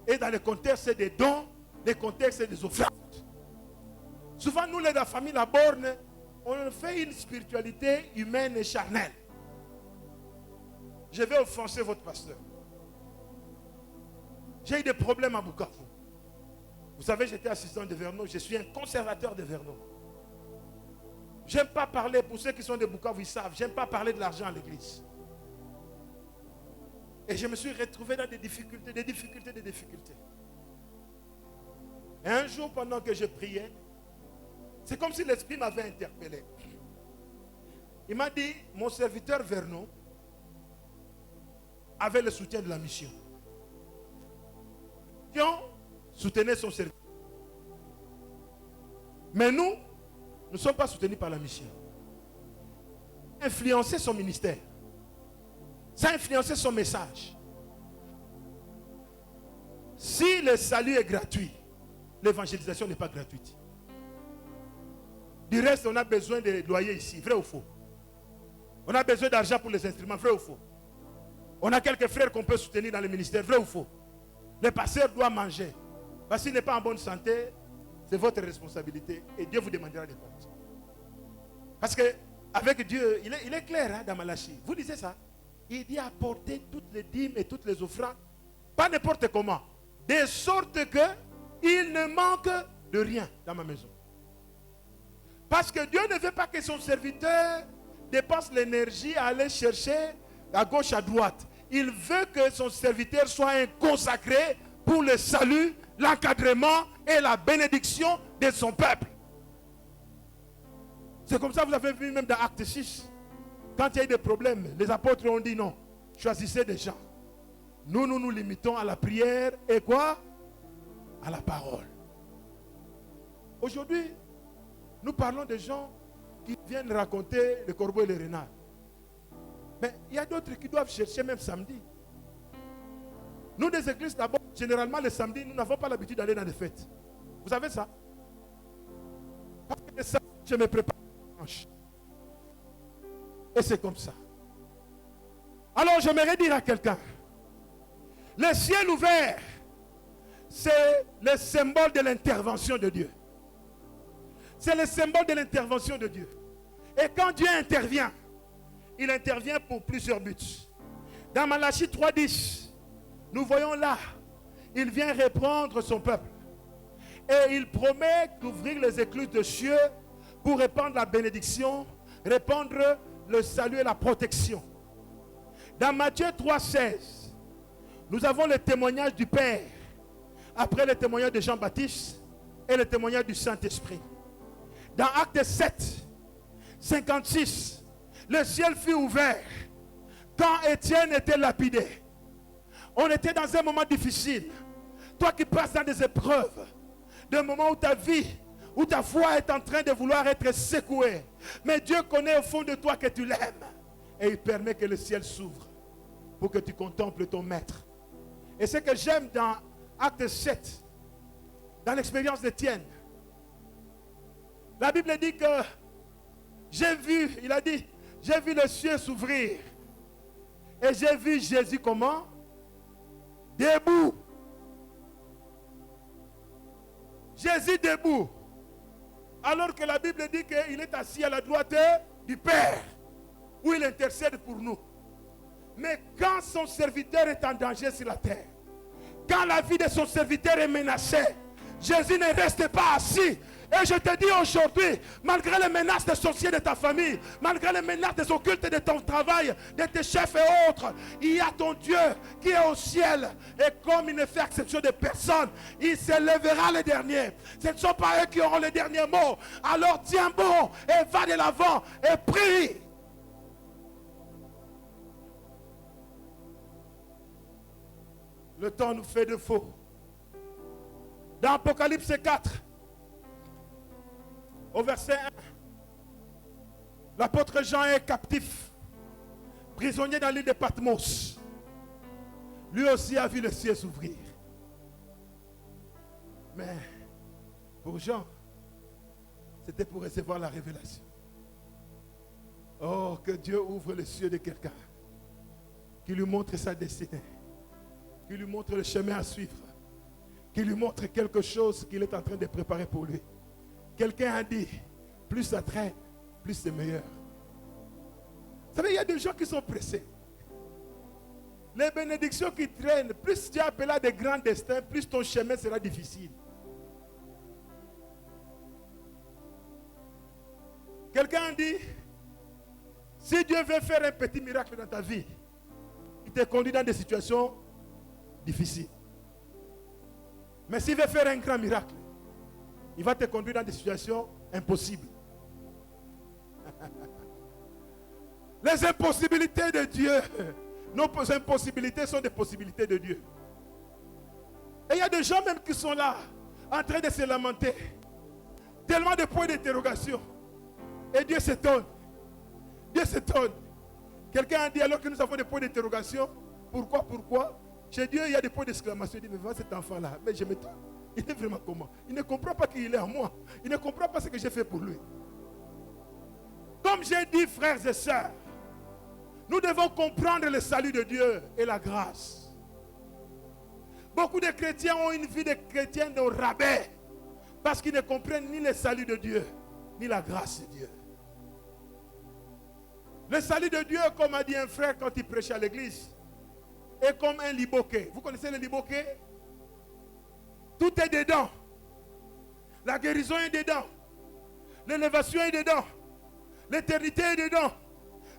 S3: et dans le contexte des dons, le contexte des offrandes. Souvent, nous, les de la famille La Borne, on fait une spiritualité humaine et charnelle. Je vais offenser votre pasteur. J'ai eu des problèmes à Bukavu. Vous savez, j'étais assistant de Vernon, je suis un conservateur de Vernon. J'aime pas parler, pour ceux qui sont de Bukavu, ils savent, j'aime pas parler de l'argent à l'église. Et je me suis retrouvé dans des difficultés. Et un jour, pendant que je priais, c'est comme si l'Esprit m'avait interpellé. Il m'a dit, mon serviteur Vernon avait le soutien de la mission. Qui soutenait son serviteur. Mais nous ne sommes pas soutenus par la mission. Influencer son ministère. Ça a influencé son message. Si le salut est gratuit, l'évangélisation n'est pas gratuite. Du reste, on a besoin de loyers ici, vrai ou faux? On a besoin d'argent pour les instruments, vrai ou faux? On a quelques frères qu'on peut soutenir dans le ministère, vrai ou faux? Le pasteur doit manger. Parce qu'il n'est pas en bonne santé, c'est votre responsabilité et Dieu vous demandera des comptes. Parce qu'avec Dieu, il est clair dans Malachie. Vous lisez ça? Il dit apporter toutes les dîmes et toutes les offrandes, pas n'importe comment, de sorte qu'il ne manque de rien dans ma maison. Parce que Dieu ne veut pas que son serviteur dépense l'énergie à aller chercher à gauche, à droite. Il veut que son serviteur soit un consacré pour le salut, l'encadrement et la bénédiction de son peuple. C'est comme ça que vous avez vu même dans Acte 6. Quand il y a eu des problèmes, les apôtres ont dit non, choisissez des gens. Nous limitons à la prière et quoi? À la parole. Aujourd'hui, nous parlons des gens qui viennent raconter le corbeau et le renard. Mais il y a d'autres qui doivent chercher même samedi. Nous, des églises d'abord, généralement le samedi, nous n'avons pas l'habitude d'aller dans les fêtes. Vous savez ça? Parce que le samedi, je me prépare le dimanche. Et c'est comme ça. Alors j'aimerais dire à quelqu'un, le ciel ouvert, c'est le symbole de l'intervention de Dieu. C'est le symbole de l'intervention de Dieu. Et quand Dieu intervient, il intervient pour plusieurs buts. Dans Malachie 3:10, nous voyons là, il vient reprendre son peuple. Et il promet d'ouvrir les écluses de cieux pour répandre la bénédiction, répandre le salut et la protection. Dans Matthieu 3:16, nous avons le témoignage du Père, après le témoignage de Jean-Baptiste et le témoignage du Saint-Esprit. Dans Acte 7:56, le ciel fut ouvert quand Étienne était lapidé. On était dans un moment difficile. Toi qui passes dans des épreuves, des moments où ta vie, où ta foi est en train de vouloir être secouée. Mais Dieu connaît au fond de toi que tu l'aimes. Et il permet que le ciel s'ouvre pour que tu contemples ton maître. Et ce que j'aime dans Acte 7, dans l'expérience d'Étienne. La Bible dit que j'ai vu, il a dit, j'ai vu le ciel s'ouvrir. Et j'ai vu Jésus comment? Debout. Jésus debout. Alors que la Bible dit qu'il est assis à la droite du Père, où il intercède pour nous. Mais quand son serviteur est en danger sur la terre, quand la vie de son serviteur est menacée, Jésus ne reste pas assis. Et je te dis aujourd'hui, malgré les menaces des sorciers de ta famille, malgré les menaces des occultes de ton travail, de tes chefs et autres, il y a ton Dieu qui est au ciel. Et comme il ne fait exception de personne, il se lèvera le dernier. Ce ne sont pas eux qui auront le dernier mot. Alors tiens bon et va de l'avant et prie. Le temps nous fait défaut. Dans Apocalypse 4, au verset 1, l'apôtre Jean est captif, prisonnier dans l'île de Patmos. Lui aussi a vu le ciel s'ouvrir. Mais pour Jean, c'était pour recevoir la révélation. Oh, que Dieu ouvre les yeux de quelqu'un, qui lui montre sa destinée, qui lui montre le chemin à suivre, qui lui montre quelque chose qu'il est en train de préparer pour lui. Quelqu'un a dit, plus ça traîne, plus c'est meilleur. Vous savez, il y a des gens qui sont pressés. Les bénédictions qui traînent, plus tu es appelé à des grands destins, plus ton chemin sera difficile. Quelqu'un a dit, si Dieu veut faire un petit miracle dans ta vie, il te conduit dans des situations difficiles. Mais s'il veut faire un grand miracle, il va te conduire dans des situations impossibles. Les impossibilités de Dieu, nos impossibilités sont des possibilités de Dieu. Et il y a des gens même qui sont là, en train de se lamenter. Tellement de points d'interrogation. Et Dieu s'étonne. Dieu s'étonne. Quelqu'un a dit, alors que nous avons des points d'interrogation, pourquoi? Chez Dieu, il y a des points d'exclamation. Il dit, mais va cet enfant-là. Mais je m'étonne. Il est vraiment comment? Il ne comprend pas qu'il est en moi. Il ne comprend pas ce que j'ai fait pour lui. Comme j'ai dit, frères et sœurs, nous devons comprendre le salut de Dieu et la grâce. Beaucoup de chrétiens ont une vie de chrétiens de rabais parce qu'ils ne comprennent ni le salut de Dieu, ni la grâce de Dieu. Le salut de Dieu, comme a dit un frère quand il prêchait à l'église, est comme un liboquet. Vous connaissez le liboquet? Tout est dedans. La guérison est dedans. L'élévation est dedans. L'éternité est dedans.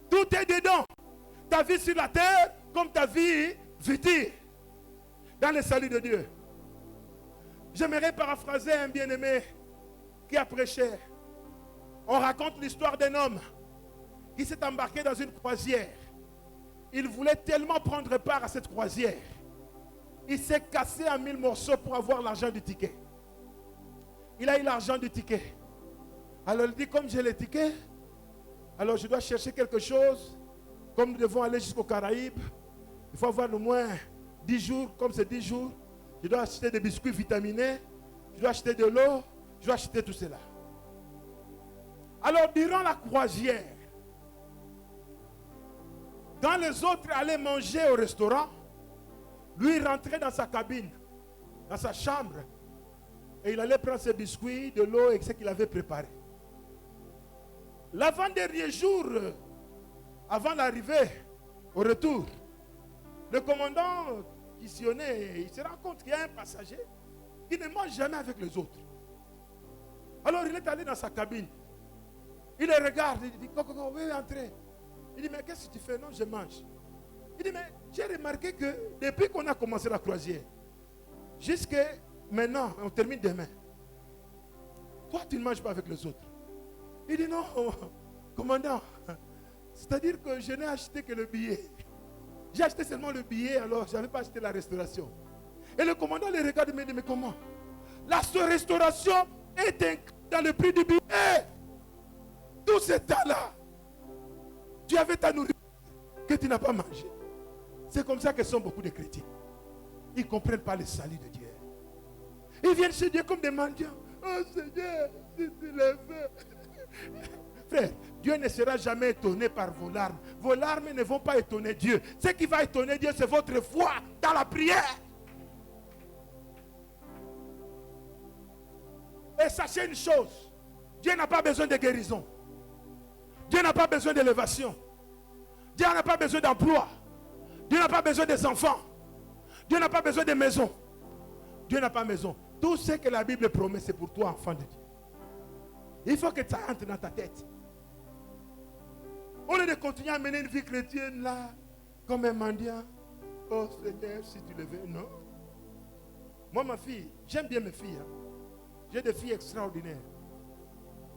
S3: Tout est dedans. Ta vie sur la terre comme ta vie future. Dans le salut de Dieu. J'aimerais paraphraser un bien-aimé qui a prêché. On raconte l'histoire d'un homme qui s'est embarqué dans une croisière. Il voulait tellement prendre part à cette croisière. Il s'est cassé en 1000 morceaux pour avoir l'argent du ticket. Il a eu l'argent du ticket. Alors il dit, comme j'ai le ticket, alors je dois chercher quelque chose. Comme nous devons aller jusqu'aux Caraïbes, il faut avoir au moins 10 jours. Comme c'est 10 jours, je dois acheter des biscuits vitaminés, je dois acheter de l'eau, je dois acheter tout cela. Alors durant la croisière, quand les autres allaient manger au restaurant, lui rentrait dans sa cabine, dans sa chambre, et il allait prendre ses biscuits, de l'eau et ce qu'il avait préparé. L'avant-dernier jour, avant d'arriver au retour, le commandant qui sillonnait, il se rend compte qu'il y a un passager qui ne mange jamais avec les autres. Alors il est allé dans sa cabine. Il le regarde, il dit, Coco, oui, entrez. Il dit, mais qu'est-ce que tu fais? Non, je mange. Il dit, mais j'ai remarqué que depuis qu'on a commencé la croisière, jusqu'à maintenant, on termine demain, toi, tu ne manges pas avec les autres. Il dit, non, commandant, c'est-à-dire que je n'ai acheté que le billet. J'ai acheté seulement le billet, alors je n'avais pas acheté la restauration. Et le commandant le regarde et me dit, mais comment? La restauration est incluse dans le prix du billet. Tout ce temps-là, tu avais ta nourriture que tu n'as pas mangé. C'est comme ça que sont beaucoup de chrétiens. Ils ne comprennent pas le salut de Dieu. Ils viennent se dire comme des mendiants. Oh Seigneur, si tu le veux. Frère, Dieu ne sera jamais étonné par vos larmes. Vos larmes ne vont pas étonner Dieu. Ce qui va étonner Dieu, c'est votre foi dans la prière. Et sachez une chose, Dieu n'a pas besoin de guérison. Dieu n'a pas besoin d'élévation. Dieu n'a pas besoin d'emploi. Dieu n'a pas besoin des enfants. Dieu n'a pas besoin de maisons. Dieu n'a pas maison. Tout ce que la Bible promet, c'est pour toi, enfant de Dieu. Il faut que ça entre dans ta tête. Au lieu de continuer à mener une vie chrétienne là, comme un mendiant. Oh Seigneur, si tu le veux, non. Moi, ma fille, j'aime bien mes filles. Hein. J'ai des filles extraordinaires.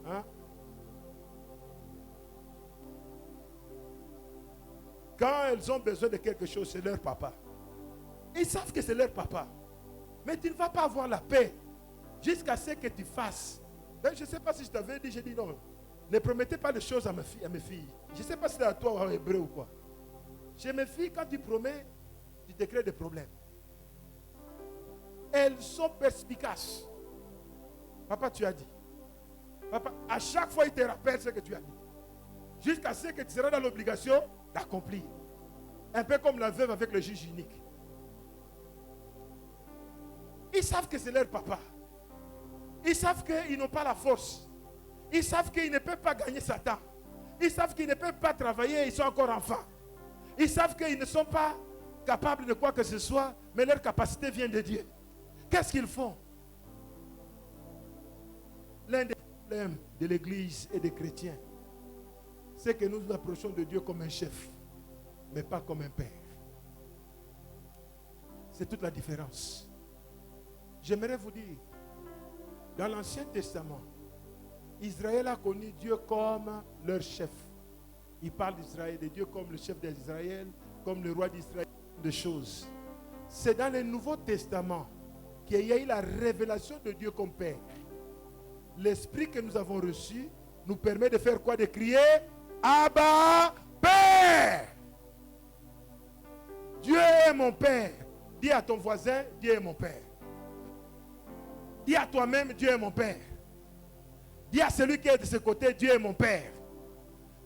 S3: Hein? Quand elles ont besoin de quelque chose, c'est leur papa. Ils savent que c'est leur papa. Mais tu ne vas pas avoir la paix jusqu'à ce que tu fasses. Donc, je ne sais pas si je t'avais dit, j'ai dit non. Ne promettez pas de choses à mes filles. Je ne sais pas si c'est à toi ou à hébreu ou quoi. Chez mes filles, quand tu promets, tu te crées des problèmes. Elles sont perspicaces. Papa, tu as dit. Papa, à chaque fois, il te rappelle ce que tu as dit. Jusqu'à ce que tu seras dans l'obligation d'accomplir. Un peu comme la veuve avec le juge unique. Ils savent que c'est leur papa. Ils savent qu'ils n'ont pas la force. Ils savent qu'ils ne peuvent pas gagner Satan. Ils savent qu'ils ne peuvent pas travailler, ils sont encore enfants. Ils savent qu'ils ne sont pas capables de quoi que ce soit, mais leur capacité vient de Dieu. Qu'est-ce qu'ils font? L'un des problèmes de l'Église et des chrétiens, c'est que nous nous approchons de Dieu comme un chef, mais pas comme un père. C'est toute la différence. J'aimerais vous dire, dans l'Ancien Testament, Israël a connu Dieu comme leur chef. Il parle d'Israël, de Dieu comme le chef d'Israël, comme le roi d'Israël, de choses. C'est dans le Nouveau Testament qu'il y a eu la révélation de Dieu comme Père. L'esprit que nous avons reçu nous permet de faire quoi? De crier Abba, Père. Dieu est mon Père. Dis à ton voisin, Dieu est mon Père. Dis à toi-même, Dieu est mon Père. Dis à celui qui est de ce côté, Dieu est mon Père.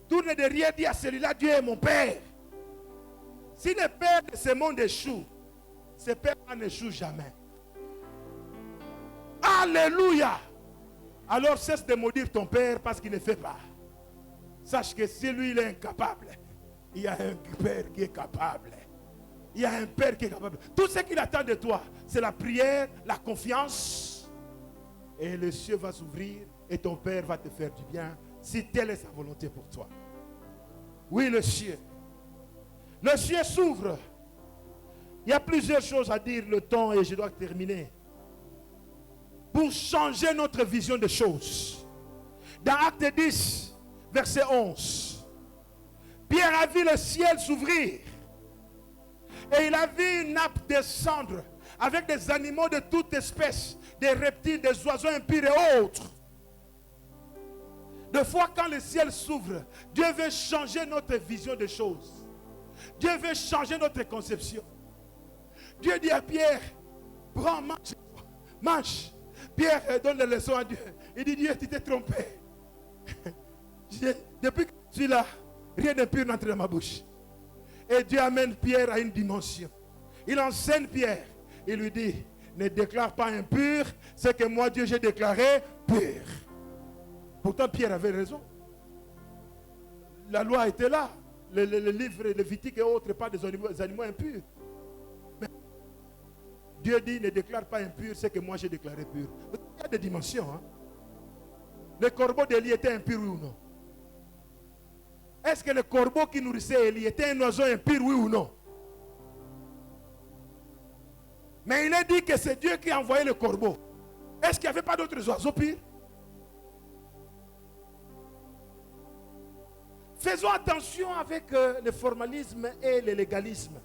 S3: Tourne derrière, dis à celui-là, Dieu est mon Père. Si le Père de ce monde échoue, ce Père n'échoue jamais. Alléluia. Alors cesse de maudire ton Père parce qu'il ne fait pas. Sache que si lui il est incapable, il y a un Père qui est capable. Il y a un Père qui est capable. Tout ce qu'il attend de toi, c'est la prière, la confiance. Et le ciel va s'ouvrir et ton Père va te faire du bien si telle est sa volonté pour toi. Oui, le ciel. Le ciel s'ouvre. Il y a plusieurs choses à dire le temps et je dois terminer. Pour changer notre vision des choses. Dans Acte 10, verset 11. Pierre a vu le ciel s'ouvrir. Et il a vu une nappe descendre avec des animaux de toute espèce, des reptiles, des oiseaux impurs et autres. Des fois, quand le ciel s'ouvre, Dieu veut changer notre vision des choses. Dieu veut changer notre conception. Dieu dit à Pierre, prends, mange, mange. Pierre donne les leçons à Dieu. Il dit, Dieu, tu t'es trompé. Depuis que je suis là, rien d'impur n'entre dans ma bouche. Et Dieu amène Pierre à une dimension. Il enseigne Pierre. Il lui dit, ne déclare pas impur ce que moi, Dieu, j'ai déclaré pur. Pourtant, Pierre avait raison. La loi était là. Le livre Lévitique et autres, pas des animaux impurs. Mais Dieu dit, ne déclare pas impur ce que moi, j'ai déclaré pur. Il y a des dimensions. Hein? Le corbeau d'Élie était impur, oui ou non? Est-ce que le corbeau qui nourrissait Élie était un oiseau impur, oui ou non? Mais il est dit que c'est Dieu qui a envoyé le corbeau. Est-ce qu'il n'y avait pas d'autres oiseaux pires? Faisons attention avec le formalisme et le légalisme.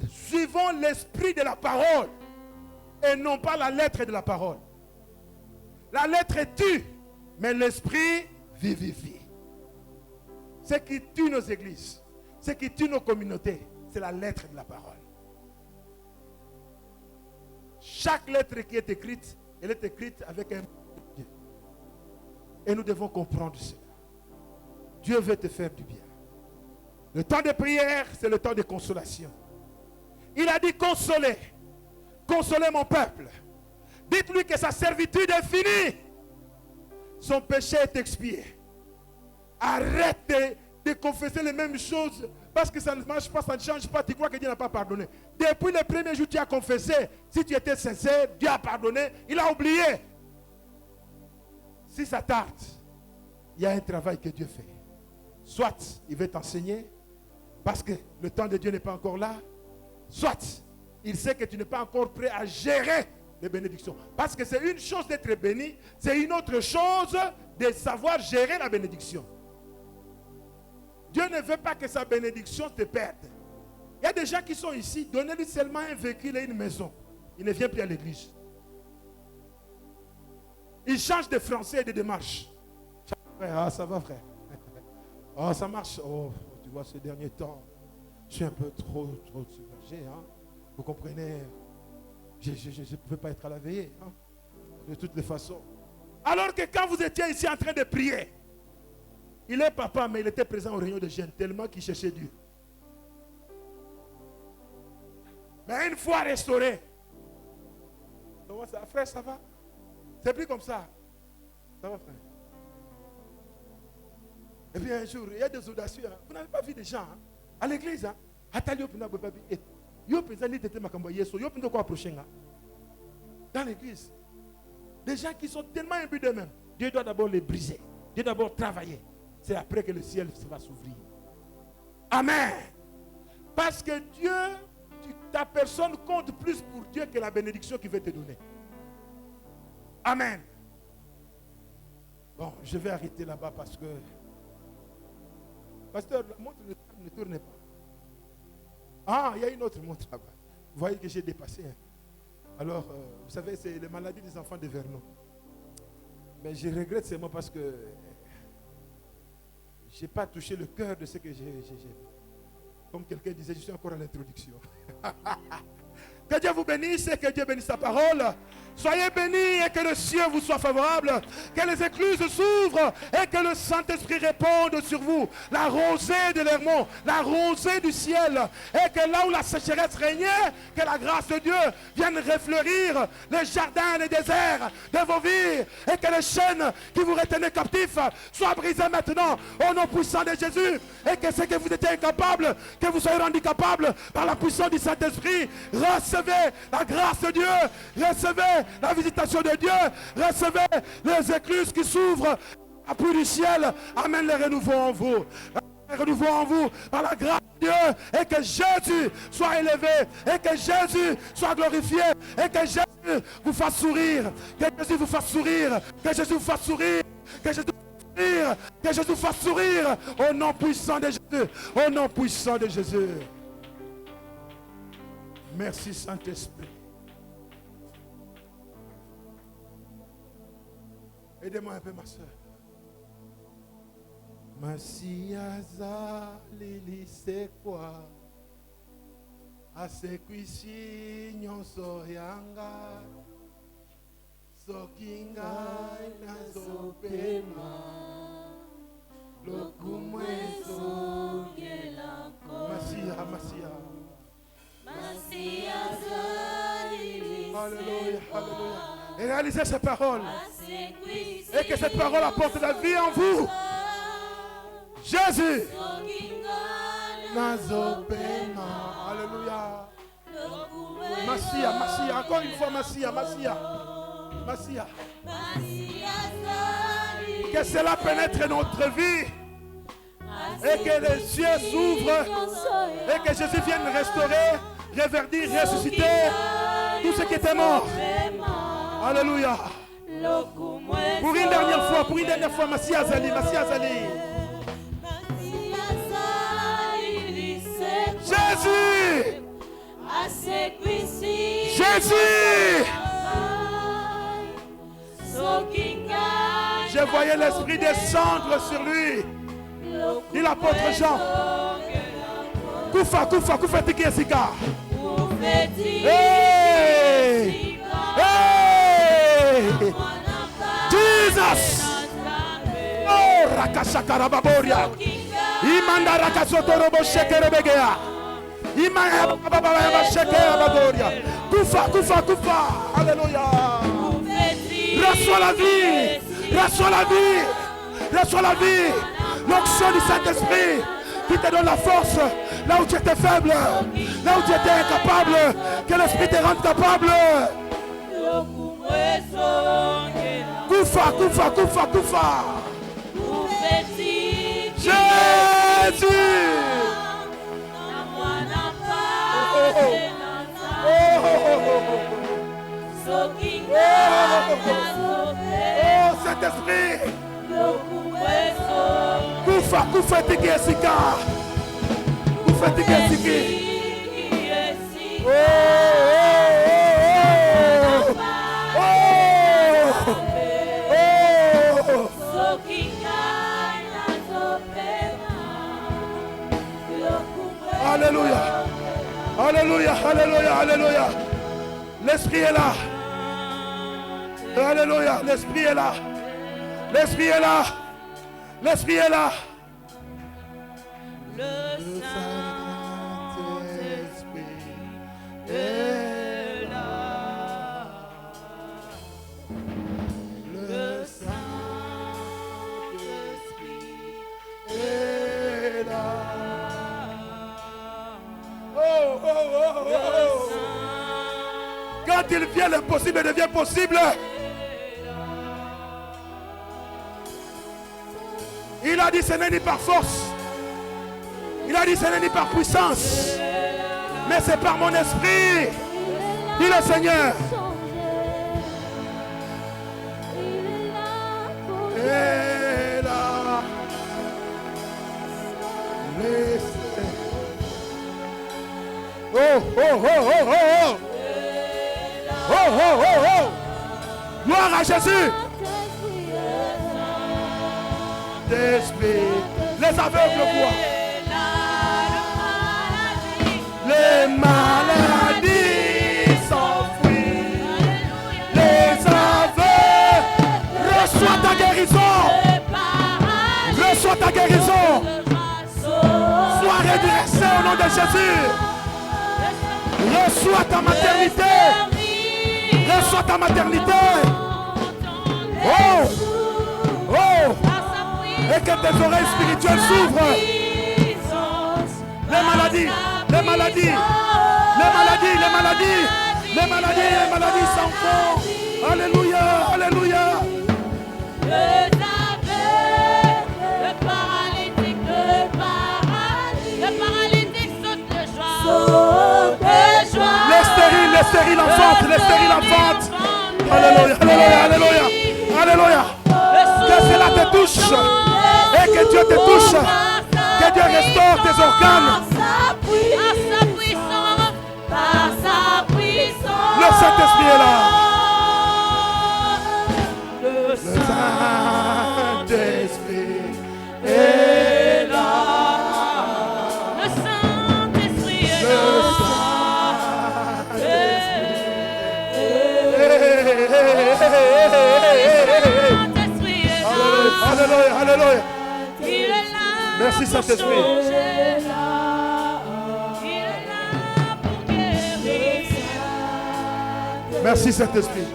S3: Suivons l'esprit de la parole et non pas la lettre de la parole. La lettre tue, mais l'esprit vivifie. Ce qui tue nos églises, ce qui tue nos communautés, c'est la lettre de la parole. Chaque lettre qui est écrite, elle est écrite avec un mot de Dieu. Et nous devons comprendre cela. Dieu veut te faire du bien. Le temps de prière, c'est le temps de consolation. Il a dit consolez. Consolez mon peuple. Dites-lui que sa servitude est finie. Son péché est expié. Arrête de confesser les mêmes choses parce que ça ne marche pas, ça ne change pas. Tu crois que Dieu n'a pas pardonné. Depuis le premier jour, tu as confessé. Si tu étais sincère, Dieu a pardonné. Il a oublié. Si ça tarde, il y a un travail que Dieu fait. Soit il veut t'enseigner parce que le temps de Dieu n'est pas encore là. Soit il sait que tu n'es pas encore prêt à gérer les bénédictions. Parce que c'est une chose d'être béni, c'est une autre chose de savoir gérer la bénédiction. Dieu ne veut pas que sa bénédiction te perde. Il y a des gens qui sont ici, donnez-lui seulement un véhicule et une maison. Il ne vient plus à l'église. Il change de français et de démarche. Ah, ça va frère. Oh, ça marche. Oh, tu vois, ces derniers temps, je suis un peu trop submergé. Hein? Vous comprenez? Je ne pouvais pas être à la veillée. Hein? De toutes les façons. Alors que quand vous étiez ici en train de prier, il est papa, mais il était présent au réunion de jeûne, tellement qu'il cherchait Dieu. Mais une fois restauré, comment ça, frère, ça va? C'est plus comme ça. Ça va, frère? Et puis un jour, il y a des audacieux. Hein. Vous n'avez pas vu des gens hein? À l'église. Hein? Dans l'église. Des gens qui sont tellement imbus d'eux-mêmes. Dieu doit d'abord les briser. Dieu doit d'abord travailler. C'est après que le ciel va s'ouvrir. Amen. Parce que Dieu, ta personne compte plus pour Dieu que la bénédiction qu'il veut te donner. Amen. Bon, je vais arrêter là-bas parce que... Pasteur, la montre ne tourne pas. Ah, il y a une autre montre là-bas. Vous voyez que j'ai dépassé. Hein. Alors, vous savez, c'est les maladies des enfants de Vernon. Mais je regrette seulement parce que je n'ai pas touché le cœur de ce que j'ai. Comme quelqu'un disait, je suis encore à l'introduction. Que Dieu vous bénisse et que Dieu bénisse sa parole. Soyez bénis et que le ciel vous soit favorable. Que les écluses s'ouvrent et que le Saint-Esprit réponde sur vous. La rosée de l'Hermont, la rosée du ciel. Et que là où la sécheresse régnait, que la grâce de Dieu vienne refleurir les jardins, les déserts de vos vies. Et que les chaînes qui vous retenaient captifs soient brisées maintenant au nom puissant de Jésus. Et que ce que vous étiez incapable, que vous soyez rendus capables par la puissance du Saint-Esprit. Recevez la grâce de Dieu. Recevez la visitation de Dieu. Recevez les écluses qui s'ouvrent à pluie du ciel. Amène le renouveau en vous. Le renouveau en vous par la grâce de Dieu. Et que Jésus soit élevé. Et que Jésus soit glorifié. Et que Jésus vous fasse sourire. Que Jésus vous fasse sourire. Que Jésus vous fasse sourire. Que Jésus vous fasse sourire. Que Jésus vous fasse sourire. Au nom puissant de Jésus. Au nom puissant de Jésus. Merci Saint-Esprit. Aidez-moi un peu ma soeur. Masiaza lili c'est quoi? Asekwisi nyonso yanga. Sokinga nazopema. Lokumweso Masia, Masia. Alléluia, alléluia. Et réalisez ces paroles. Et que cette parole apporte la vie en vous. Jésus. Alléluia. Masia, Masia. Encore une fois, Masia, Masia. Masia. Que cela pénètre notre vie. Et que les cieux s'ouvrent. Et que Jésus vienne restaurer, reverdir, ressusciter tout ce qui était mort. Alléluia. Pour une dernière fois, Masia Zali, Masia Zali. Jésus. Jésus. Je voyais l'Esprit descendre sur lui. Dit l'apôtre Jean. Koufa, Koufa, Koufa, Tiki Esika. Hey! Shakarababoria. Imandara Kasotorobo Shekerebegea. Imaya Shekerababoria. Kufa. Alléluia. Reçois la vie. Reçois la vie. Reçois la vie. L'onction du Saint-Esprit qui te donne la force là où tu étais faible, là où tu étais incapable, que l'Esprit te rende capable. Kufa. Jésus. Oh, Saint-Esprit. Kufa tigesika. Kufa tigesiki. Alléluia. L'Esprit est là. Alléluia. L'Esprit est là. L'Esprit est là. L'Esprit est là. Le Saint-Esprit est là. Le Saint-Esprit est là. Oh. Quand il vient, l'impossible devient possible. Il a dit ce n'est ni par force. Il a dit ce n'est ni par puissance. Mais c'est par mon esprit. Dit le Seigneur. Et là. Oh. Gloire à Jésus. Les aveugles voient. Les maladies s'enfuient. Les aveugles. Reçois ta guérison. Reçois ta guérison. Sois redressé au nom de Jésus. Reçois ta maternité. Reçois ta maternité. Oh. Et que tes oreilles spirituelles s'ouvrent. Les maladies s'en vont. Alléluia.
S1: Le paralytique saute de joie.
S3: Les stériles enfantent. Alléluia. Que cela te touche. Et que Dieu te touche. Que Dieu restaure tes organes.
S1: Par sa puissance.
S3: Le Saint-Esprit est là.
S1: Le
S3: Saint-Esprit est là.
S1: Le Saint-Esprit est
S3: là. Alléluia. Merci Saint-Esprit. Merci Saint-Esprit.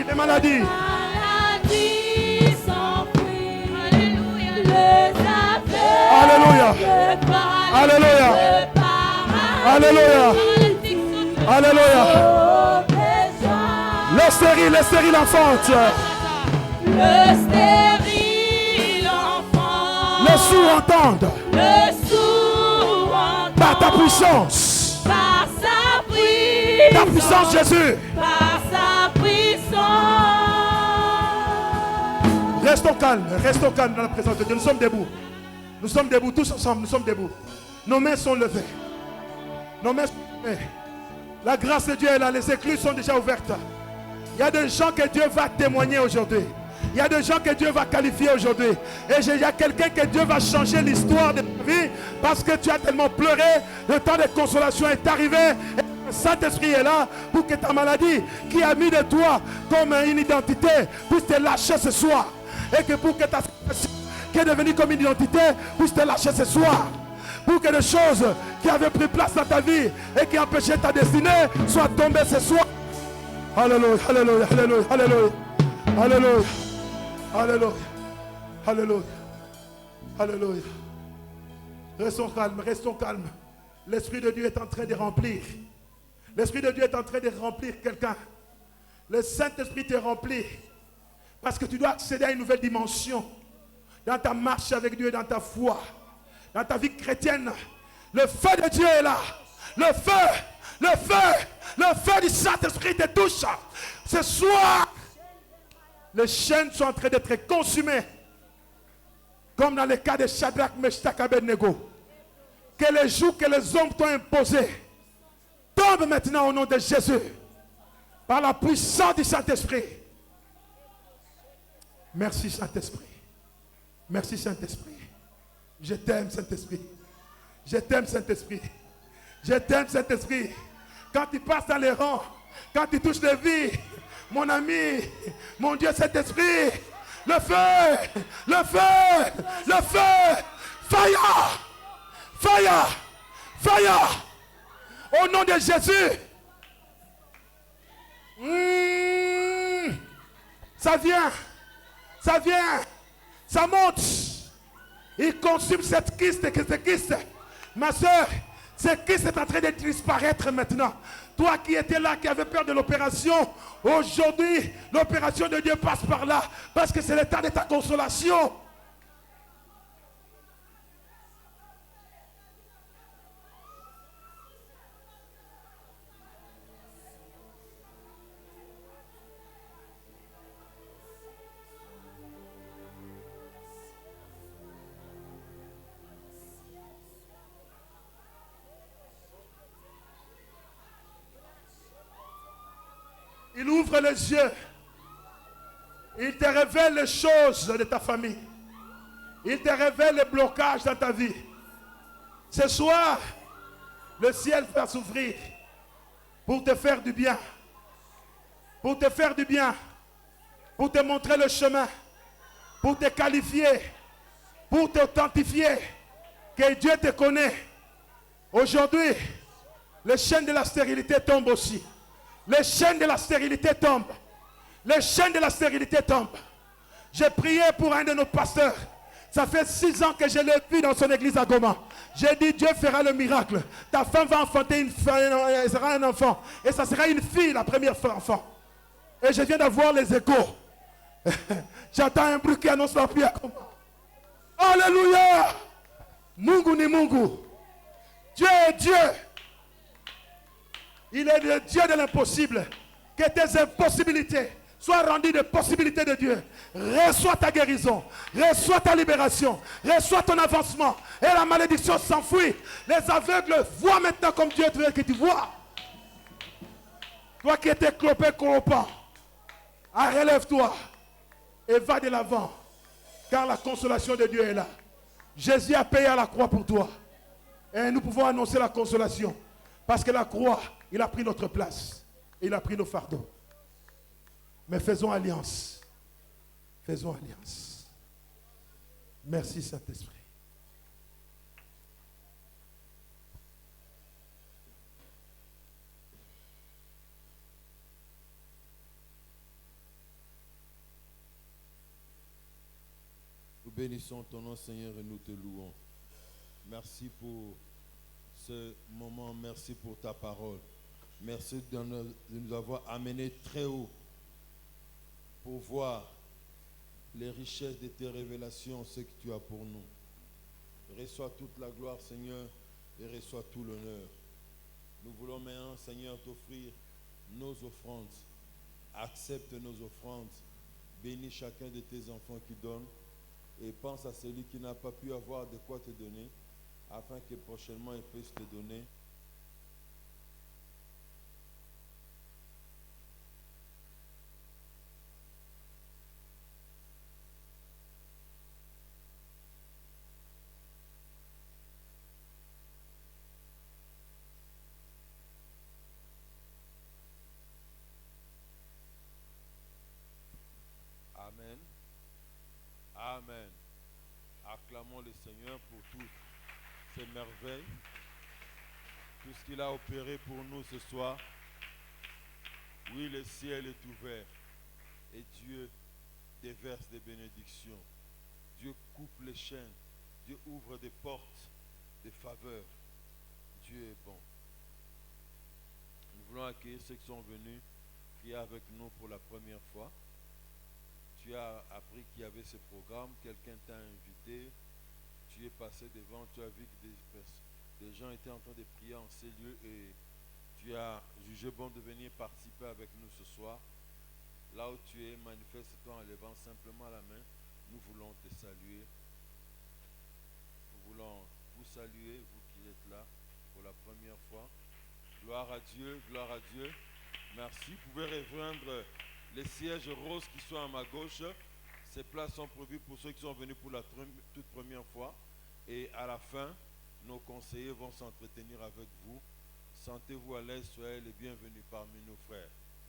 S3: Les maladies. Alléluia. Les stériles enfantent. Les sourds entendent. Par ta puissance.
S1: Par sa
S3: Ta puissance, Jésus.
S1: Par sa puissance.
S3: Restons calmes dans la présence de Dieu. Nous sommes debout, tous ensemble, nous sommes debout. Nos mains sont levées. La grâce de Dieu est là, les écluses sont déjà ouvertes. Il y a des gens que Dieu va témoigner aujourd'hui. Il y a des gens que Dieu va qualifier aujourd'hui. Et il y a quelqu'un que Dieu va changer l'histoire de ta vie parce que tu as tellement pleuré. Le temps de consolation est arrivé. Et Le Saint-Esprit est là pour que ta maladie qui a mis de toi comme une identité puisse te lâcher ce soir. Et que pour que ta situation qui est devenue comme une identité puisse te lâcher ce soir. Pour que les choses qui avaient pris place dans ta vie et qui empêchaient ta destinée soient tombées ce soir. Alléluia, alléluia, alléluia, alléluia, alléluia, alléluia, alléluia, alléluia. Restons calmes, restons calmes. L'Esprit de Dieu est en train de remplir. L'Esprit de Dieu est en train de remplir quelqu'un. Le Saint-Esprit te remplit. Parce que tu dois accéder à une nouvelle dimension. Dans ta marche avec Dieu, dans ta foi. Dans ta vie chrétienne. Le feu de Dieu est là. Le feu, le feu, le feu du Saint-Esprit te touche. Ce soir, les chaînes sont en train d'être consumées. Comme dans le cas de Shadrach, Meshach, Abednego. Que les jours que les hommes t'ont imposés tombent maintenant au nom de Jésus. Par la puissance du Saint-Esprit. Merci Saint-Esprit. Merci Saint-Esprit. Je t'aime Saint-Esprit. Je t'aime Saint-Esprit. Je t'aime Saint-Esprit. Quand tu passes dans les rangs, quand tu touches les vies, mon ami, mon Dieu Saint-Esprit, le feu, le feu, le feu, fire, fire, fire, au nom de Jésus. Ça vient, ça vient, ça monte. Il consume cette kyste, ma soeur, cette kyste est en train de disparaître maintenant. Toi qui étais là, qui avais peur de l'opération, aujourd'hui, l'opération de Dieu passe par là, parce que c'est le temps de ta consolation. Il ouvre les yeux. Il te révèle les choses de ta famille. Il te révèle les blocages dans ta vie. Ce soir, le ciel va s'ouvrir pour te faire du bien. Pour te faire du bien. Pour te montrer le chemin. Pour te qualifier. Pour t'authentifier. Que Dieu te connaît. Aujourd'hui, les chaînes de la stérilité tombent aussi. Les chaînes de la stérilité tombent. Les chaînes de la stérilité tombent. J'ai prié pour un de nos pasteurs. Ça fait 6 ans que je l'ai vu dans son église à Goma. J'ai dit, Dieu fera le miracle. Ta femme va enfanter une fille, elle sera un enfant. Et ça sera une fille, la première enfant. Et je viens d'avoir les échos. J'entends un bruit qui annonce la prière. Alléluia. Mungu ni Mungu. Dieu est Dieu. Il est le Dieu de l'impossible. Que tes impossibilités soient rendues des possibilités de Dieu. Reçois ta guérison. Reçois ta libération. Reçois ton avancement. Et la malédiction s'enfuit. Les aveugles voient maintenant comme Dieu veut que tu vois. Toi qui étais clopé, clopant. Relève-toi. Et va de l'avant. Car la consolation de Dieu est là. Jésus a payé à la croix pour toi. Et nous pouvons annoncer la consolation. Parce que la croix, il a pris notre place. Et il a pris nos fardeaux. Mais faisons alliance. Faisons alliance. Merci Saint-Esprit.
S2: Nous bénissons ton nom Seigneur et nous te louons. Merci pour ce moment, merci pour ta parole. Merci de nous avoir amenés très haut pour voir les richesses de tes révélations, ce que tu as pour nous. Reçois toute la gloire, Seigneur, et reçois tout l'honneur. Nous voulons maintenant, Seigneur, t'offrir nos offrandes. Accepte nos offrandes. Bénis chacun de tes enfants qui donnent. Et pense à celui qui n'a pas pu avoir de quoi te donner, afin que prochainement il puisse te donner. Acclamons le Seigneur pour toutes ces merveilles, tout ce qu'il a opéré pour nous ce soir. Oui, le ciel est ouvert et Dieu déverse des bénédictions. Dieu coupe les chaînes. Dieu ouvre des portes de faveur. Dieu est bon. Nous voulons accueillir ceux qui sont venus prier avec nous pour la première fois. Tu as appris qu'il y avait ce programme, quelqu'un t'a invité, tu es passé devant, tu as vu que des gens étaient en train de prier en ces lieux et tu as jugé bon de venir participer avec nous ce soir. Là où tu es, manifeste-toi en levant simplement la main. Nous voulons te saluer. Nous voulons vous saluer, vous qui êtes là pour la première fois. Gloire à Dieu, gloire à Dieu. Merci. Vous pouvez rejoindre les sièges roses qui sont à ma gauche. Ces places sont prévues pour ceux qui sont venus pour la toute première fois. Et à la fin, nos conseillers vont s'entretenir avec vous. Sentez-vous à l'aise, soyez les bienvenus parmi nos frères.